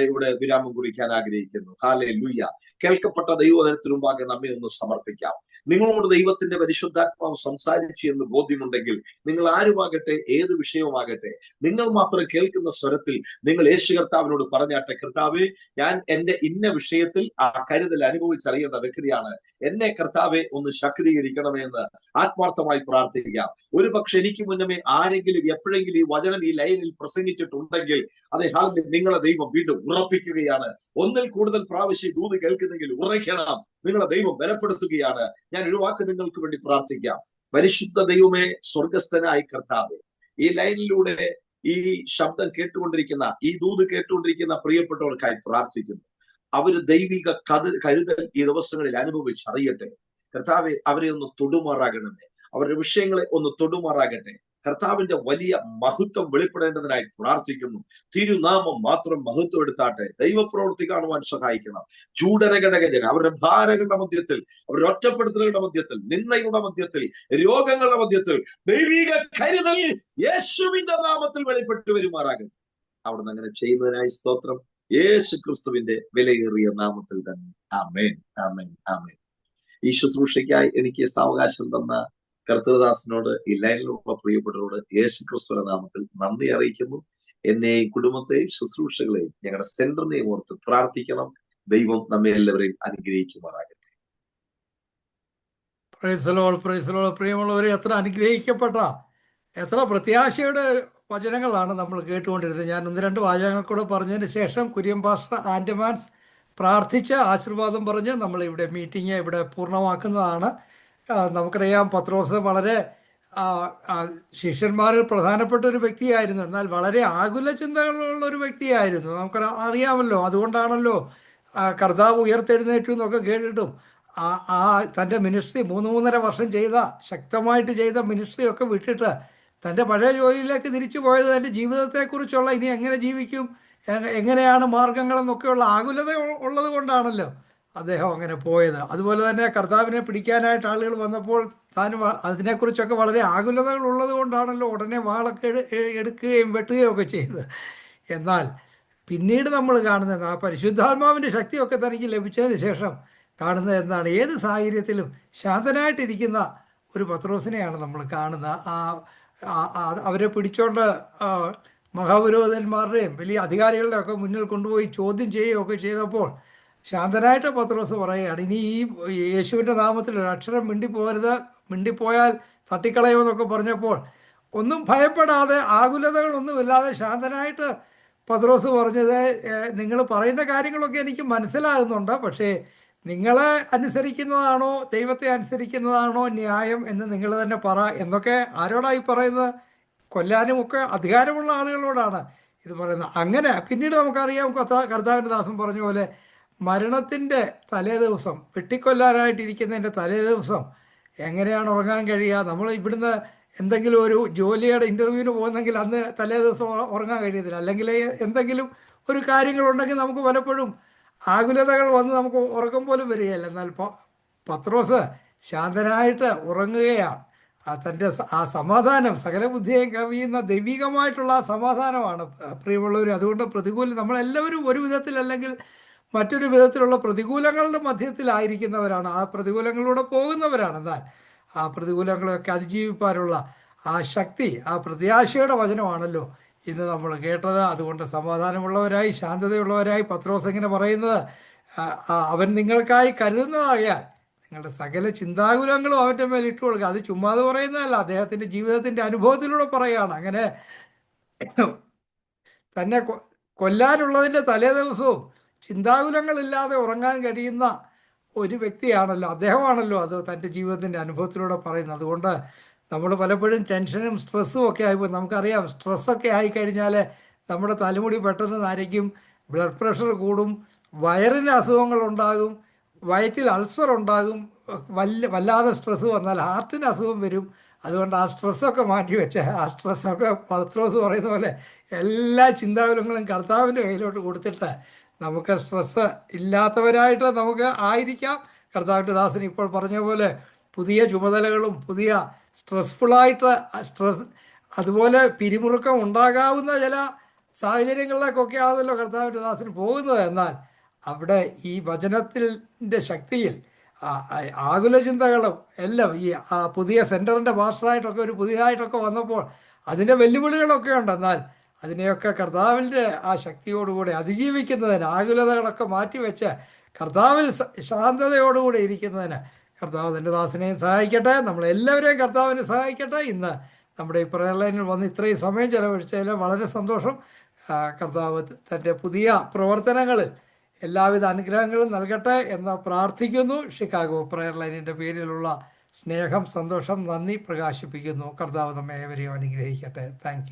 ഇവിടെ വിരാമം കുറിക്കാൻ ആഗ്രഹിക്കുന്നു. ഹല്ലേലൂയ. കേൾക്കപ്പെട്ട ദൈവവചനത്തിനു മുമ്പാകെ നമ്മെ ഒന്ന് സമർപ്പിക്കാം. നിങ്ങളോട് ദൈവത്തിന്റെ പരിശുദ്ധാത്മാവ് സംസാരിച്ചു എന്ന് ബോധ്യമുണ്ടെങ്കിൽ, നിങ്ങൾ ആരുമാകട്ടെ, ഏത് വിഷയവുമാകട്ടെ, നിങ്ങൾ മാത്രം കേൾക്കുന്ന സ്വരത്തിൽ നിങ്ങൾ യേശു കർത്താവിനോട് പറഞ്ഞാട്ടെ: കർത്താവേ, ഞാൻ എന്റെ ഇന്ന വിഷയത്തിൽ ആ കരുതൽ അനുഭവിച്ചറിയേണ്ട വ്യക്തിയാണ്. എന്നെ കർത്താവെ ഒന്ന് ശക്തീകരിക്കണമെന്ന് ആത്മാർത്ഥമായി പ്രാർത്ഥിക്കാം. ഒരു പക്ഷെ എനിക്ക് മുന്നമേ ആരെങ്കിലും എപ്പോഴെങ്കിലും ഈ വചനം ഈ ലൈനിൽ പ്രസംഗിച്ചിട്ടുണ്ടെങ്കിൽ, അതേ ഹാലിൽ നിങ്ങളെ ദൈവം വീണ്ടും ഉറപ്പിക്കുകയാണ്. ഒന്നിൽ കൂടുതൽ പ്രാവശ്യം ദൂത് കേൾക്കുന്നെങ്കിൽ ഉറയ്ക്കണം. നിങ്ങളെ ദൈവം ബലപ്പെടുത്തുകയാണ്. ഞാൻ ഒരു വാക്ക് നിങ്ങൾക്ക് വേണ്ടി പ്രാർത്ഥിക്കാം. പരിശുദ്ധ ദൈവമേ, സ്വർഗസ്ഥനായ കർത്താവേ, ഈ ലൈനിലൂടെ ഈ ശബ്ദം കേട്ടുകൊണ്ടിരിക്കുന്ന, ഈ ദൂത് കേട്ടുകൊണ്ടിരിക്കുന്ന പ്രിയപ്പെട്ടവർക്കായി പ്രാർത്ഥിക്കുന്നു. അവര് ദൈവിക കരുതൽ ഈ ദിവസങ്ങളിൽ അനുഭവിച്ചറിയട്ടെ. കർത്താവെ അവരെ ഒന്ന് തൊടുമാറാകണമേ. അവരുടെ വിഷയങ്ങളെ ഒന്ന് തൊടുമാറാകട്ടെ. കർത്താവിന്റെ വലിയ മഹത്വം വെളിപ്പെടേണ്ടതിനായി പ്രാർത്ഥിക്കുന്നു. തിരുനാമം മാത്രം മഹത്വം എടുത്താട്ടെ. ദൈവപ്രവൃത്തി കാണുവാൻ സഹായിക്കണം. ചൂടരഘടകജന അവരുടെ ഭാരങ്ങളുടെ മധ്യത്തിൽ, അവരുടെ ഒറ്റപ്പെടുത്തലുകളുടെ മധ്യത്തിൽ, നിന്ദയുടെ മധ്യത്തിൽ, രോഗങ്ങളുടെ മധ്യത്തിൽ ദൈവിക കരുതൽ യേശുവിന്റെ നാമത്തിൽ വെളിപ്പെട്ടു വരുമാറാകട്ടെ. അവിടുന്ന് അങ്ങനെ ചെയ്യുന്നതിനായി സ്തോത്രം. യേശു ക്രിസ്തുവിന്റെ വിലയേറിയ നാമത്തിൽ തന്നെ. ആമേൻ, ആമേൻ, ആമേൻ. ഈ ശുശ്രൂഷയ്ക്കായി എനിക്ക് സാവകാശം തന്ന കർത്തൃദാസനോട്, ഈ ലൈനിലുള്ള പ്രിയപ്പെട്ടവരോട് യേശു ക്രിസ്തുവിന്റെ നാമത്തിൽ നന്ദി അറിയിക്കുന്നു. എന്നെയും കുടുംബത്തെയും ശുശ്രൂഷകളെയും ഞങ്ങളുടെ സെന്ററിനെയും ഓർത്ത് പ്രാർത്ഥിക്കണം. ദൈവം നമ്മെ എല്ലാവരെയും അനുഗ്രഹിക്കുമാറാകട്ടെ. Praise the Lord, praise the Lord. പ്രിയമുള്ളവരെ, എത്ര അനുഗ്രഹിക്കപ്പെട്ട, എത്ര പ്രത്യാശയുടെ വചനങ്ങളാണ് നമ്മൾ കേട്ടുകൊണ്ടിരുന്നത്. ഞാൻ ഒന്ന് രണ്ട് വാചകങ്ങൾ കൂടെ പറഞ്ഞതിന് ശേഷം കുര്യൻ പാസ്റ്റർ ആൻഡമാൻസ് പ്രാർത്ഥിച്ച് ആശീർവാദം പറഞ്ഞ് നമ്മളിവിടെ മീറ്റിംഗ് ഇവിടെ പൂർണ്ണമാക്കുന്നതാണ്. നമുക്കറിയാം, പത്രോസ് വളരെ ശിഷ്യന്മാരിൽ പ്രധാനപ്പെട്ട ഒരു വ്യക്തിയായിരുന്നു. എന്നാൽ വളരെ ആകുല ചിന്തകളുള്ള ഒരു വ്യക്തിയായിരുന്നു. നമുക്ക് അറിയാമല്ലോ. അതുകൊണ്ടാണല്ലോ കർത്താവ് ഉയർത്തെഴുന്നേറ്റു എന്നൊക്കെ കേട്ടിട്ടും തൻ്റെ മിനിസ്ട്രി 3.5 വർഷം ചെയ്ത, ശക്തമായിട്ട് ചെയ്ത മിനിസ്ട്രി ഒക്കെ വിട്ടിട്ട് തൻ്റെ പഴയ ജോലിയിലേക്ക് തിരിച്ചു പോയത് തൻ്റെ ജീവിതത്തെക്കുറിച്ചുള്ള, ഇനി എങ്ങനെ ജീവിക്കും, എങ്ങനെയാണ് മാർഗങ്ങളെന്നൊക്കെയുള്ള ആകുലത ഉള്ളത് കൊണ്ടാണല്ലോ അദ്ദേഹം അങ്ങനെ പോയത്. അതുപോലെ തന്നെ കർത്താവിനെ പിടിക്കാനായിട്ട് ആളുകൾ വന്നപ്പോൾ താൻ അതിനെക്കുറിച്ചൊക്കെ വളരെ ആകുലതകൾ ഉള്ളത് കൊണ്ടാണല്ലോ ഉടനെ വാളൊക്കെ എടുക്കുകയും വെട്ടുകയും ഒക്കെ ചെയ്തത്. എന്നാൽ പിന്നീട് നമ്മൾ കാണുന്നത് ആ പരിശുദ്ധാത്മാവിൻ്റെ ശക്തിയൊക്കെ തനിക്ക് ലഭിച്ചതിന് ശേഷം കാണുന്നത് എന്താണ്? ഏത് സാഹചര്യത്തിലും ശാന്തനായിട്ടിരിക്കുന്ന ഒരു പത്രോസിനെയാണ് നമ്മൾ കാണുന്നത്. അവരെ പിടിച്ചോണ്ട് മഹാപുരോഹിതന്മാരുടെയും വലിയ അധികാരികളുടെ ഒക്കെ മുന്നിൽ കൊണ്ടുപോയി ചോദ്യം ചെയ്യുകയൊക്കെ ചെയ്തപ്പോൾ ശാന്തനായിട്ട് പത്രോസ് പറയുകയാണ്, ഇനി ഈ യേശുവിൻ്റെ നാമത്തിൽ ഒരു അക്ഷരം മിണ്ടിപ്പോരുത്, മിണ്ടിപ്പോയാൽ തട്ടിക്കളയുമെന്നൊക്കെ പറഞ്ഞപ്പോൾ ഒന്നും ഭയപ്പെടാതെ, ആകുലതകളൊന്നുമില്ലാതെ ശാന്തനായിട്ട് പത്രോസ് പറഞ്ഞത്, നിങ്ങൾ പറയുന്ന കാര്യങ്ങളൊക്കെ എനിക്ക് മനസ്സിലാകുന്നുണ്ട്, പക്ഷേ നിങ്ങളെ അനുസരിക്കുന്നതാണോ ദൈവത്തെ അനുസരിക്കുന്നതാണോ ന്യായം എന്ന് നിങ്ങൾ തന്നെ പറ എന്നൊക്കെ ആരോടായി പറയുന്നത്? കൊല്ലാനും ഒക്കെ അധികാരമുള്ള ആളുകളോടാണ് ഇത് പറയുന്നത്. അങ്ങനെ പിന്നീട് നമുക്കറിയാം, കർത്താവിൻ്റെ ദാസൻ പറഞ്ഞ പോലെ മരണത്തിൻ്റെ തലേ ദിവസം, വെട്ടിക്കൊല്ലാനായിട്ടിരിക്കുന്നതിൻ്റെ തലേ ദിവസം എങ്ങനെയാണ് ഉറങ്ങാൻ കഴിയുക? നമ്മൾ ഇവിടുന്ന് എന്തെങ്കിലും ഒരു ജോലിയുടെ ഇൻ്റർവ്യൂവിന് പോകുന്നെങ്കിൽ അന്ന് തലേ ദിവസം ഉറങ്ങാൻ കഴിയത്തില്ല. അല്ലെങ്കിൽ എന്തെങ്കിലും ഒരു കാര്യങ്ങളുണ്ടെങ്കിൽ നമുക്ക് പലപ്പോഴും ആകുലതകൾ വന്ന് നമുക്ക് ഉറക്കം പോലും വരികയില്ല. എന്നാൽ പത്രോസ് ശാന്തനായിട്ട് ഉറങ്ങുകയാണ്. തൻ്റെ ആ സമാധാനം, സകല ബുദ്ധിയെയും കവിയുന്ന ദൈവികമായിട്ടുള്ള ആ സമാധാനമാണ് പ്രിയമുള്ളവർ. അതുകൊണ്ട് നമ്മളെല്ലാവരും ഒരു വിധത്തിൽ അല്ലെങ്കിൽ മറ്റൊരു വിധത്തിലുള്ള പ്രതികൂലങ്ങളുടെ മധ്യത്തിലായിരിക്കുന്നവരാണ്, ആ പ്രതികൂലങ്ങളിലൂടെ പോകുന്നവരാണ്. എന്നാൽ ആ പ്രതികൂലങ്ങളെയൊക്കെ അതിജീവിപ്പാനുള്ള ആ ശക്തി, ആ പ്രത്യാശയുടെ വചനമാണല്ലോ ഇന്ന് നമ്മൾ കേട്ടത്. അതുകൊണ്ട് സമാധാനമുള്ളവരായി, ശാന്തതയുള്ളവരായി പത്രോസ് ഇങ്ങനെ പറയുന്നത്, അവൻ നിങ്ങൾക്കായി കരുതുന്നതാകിയാൽ നിങ്ങളുടെ സകല ചിന്താകുലങ്ങളും അവൻ്റെ മേൽ ഇട്ടു കൊടുക്കുക. അത് ചുമ്മാതെ പറയുന്നതല്ല, അദ്ദേഹത്തിൻ്റെ ജീവിതത്തിൻ്റെ അനുഭവത്തിലൂടെ പറയുകയാണ്. അങ്ങനെ തന്നെ കൊല്ലാനുള്ളതിൻ്റെ തലേ ദിവസവും ചിന്താകുലങ്ങളില്ലാതെ ഉറങ്ങാൻ കഴിയുന്ന ഒരു വ്യക്തിയാണല്ലോ അദ്ദേഹമാണല്ലോ അത് തൻ്റെ ജീവിതത്തിൻ്റെ അനുഭവത്തിലൂടെ പറയുന്നത്. അതുകൊണ്ട് നമ്മൾ പലപ്പോഴും ടെൻഷനും സ്ട്രെസ്സും ഒക്കെ ആയിപ്പോൾ, നമുക്കറിയാം സ്ട്രെസ്സൊക്കെ ആയിക്കഴിഞ്ഞാൽ നമ്മുടെ തലമുടി പെട്ടെന്ന് നരയ്ക്കും, ബ്ലഡ് പ്രഷർ കൂടും, വയറിന് അസുഖങ്ങളുണ്ടാകും, വയറ്റിൽ അൾസർ ഉണ്ടാകും, വല്ലാതെ സ്ട്രെസ്സ് വന്നാൽ ഹാർട്ടിന് അസുഖം വരും. അതുകൊണ്ട് ആ സ്ട്രെസ്സൊക്കെ മാറ്റി വെച്ച്, ആ സ്ട്രെസ്സൊക്കെ പത്രോസ് പറയുന്ന പോലെ എല്ലാ ചിന്താകുലങ്ങളും കർത്താവിൻ്റെ കയ്യിലോട്ട് കൊടുത്തിട്ട് നമുക്ക് സ്ട്രെസ്സ് ഇല്ലാത്തവരായിട്ട് നമുക്ക് ആയിരിക്കാം. കർത്താവിൻ്റെ ദാസൻ ഇപ്പോൾ പറഞ്ഞ പോലെ പുതിയ ചുമതലകളും പുതിയ സ്ട്രെസ്ഫുള്ളായിട്ട് അതുപോലെ പിരിമുറുക്കം ഉണ്ടാകാവുന്ന ചില സാഹചര്യങ്ങളിലേക്കൊക്കെ ആണല്ലോ കർത്താവിൻ്റെ ദാസന് പോകുന്നത്. എന്നാൽ അവിടെ ഈ വചനത്തിൻ്റെ ശക്തിയിൽ ആകുല ചിന്തകളും എല്ലാം ഈ പുതിയ സെൻറ്ററിൻ്റെ മാസ്റ്ററായിട്ടൊക്കെ ഒരു പുതിയതായിട്ടൊക്കെ വന്നപ്പോൾ അതിൻ്റെ വെല്ലുവിളികളൊക്കെ ഉണ്ട്. എന്നാൽ അതിനെയൊക്കെ കർത്താവിൻ്റെ ആ ശക്തിയോടുകൂടി അതിജീവിക്കുന്നതിന്, ആകുലതകളൊക്കെ മാറ്റിവെച്ച് കർത്താവിൽ ശാന്തതയോടുകൂടി ഇരിക്കുന്നതിന് കർത്താവ് തൻ്റെ ദാസനെയും സഹായിക്കട്ടെ, നമ്മളെല്ലാവരെയും കർത്താവിനെ സഹായിക്കട്ടെ. ഇന്ന് നമ്മുടെ ഈ പ്രയർ ലൈനിൽ വന്ന് ഇത്രയും സമയം ചെലവഴിച്ചതിൽ വളരെ സന്തോഷം. കർത്താവ് തൻ്റെ പുതിയ പ്രവർത്തനങ്ങളിൽ എല്ലാവിധ അനുഗ്രഹങ്ങളും നൽകട്ടെ എന്ന് പ്രാർത്ഥിക്കുന്നു. ഷിക്കാഗോ പ്രയർ ലൈനിൻ്റെ പേരിലുള്ള സ്നേഹം, സന്തോഷം, നന്ദി പ്രകാശിപ്പിക്കുന്നു. കർത്താവ് നമ്മെ ഏവരെയും അനുഗ്രഹിക്കട്ടെ. Thank you.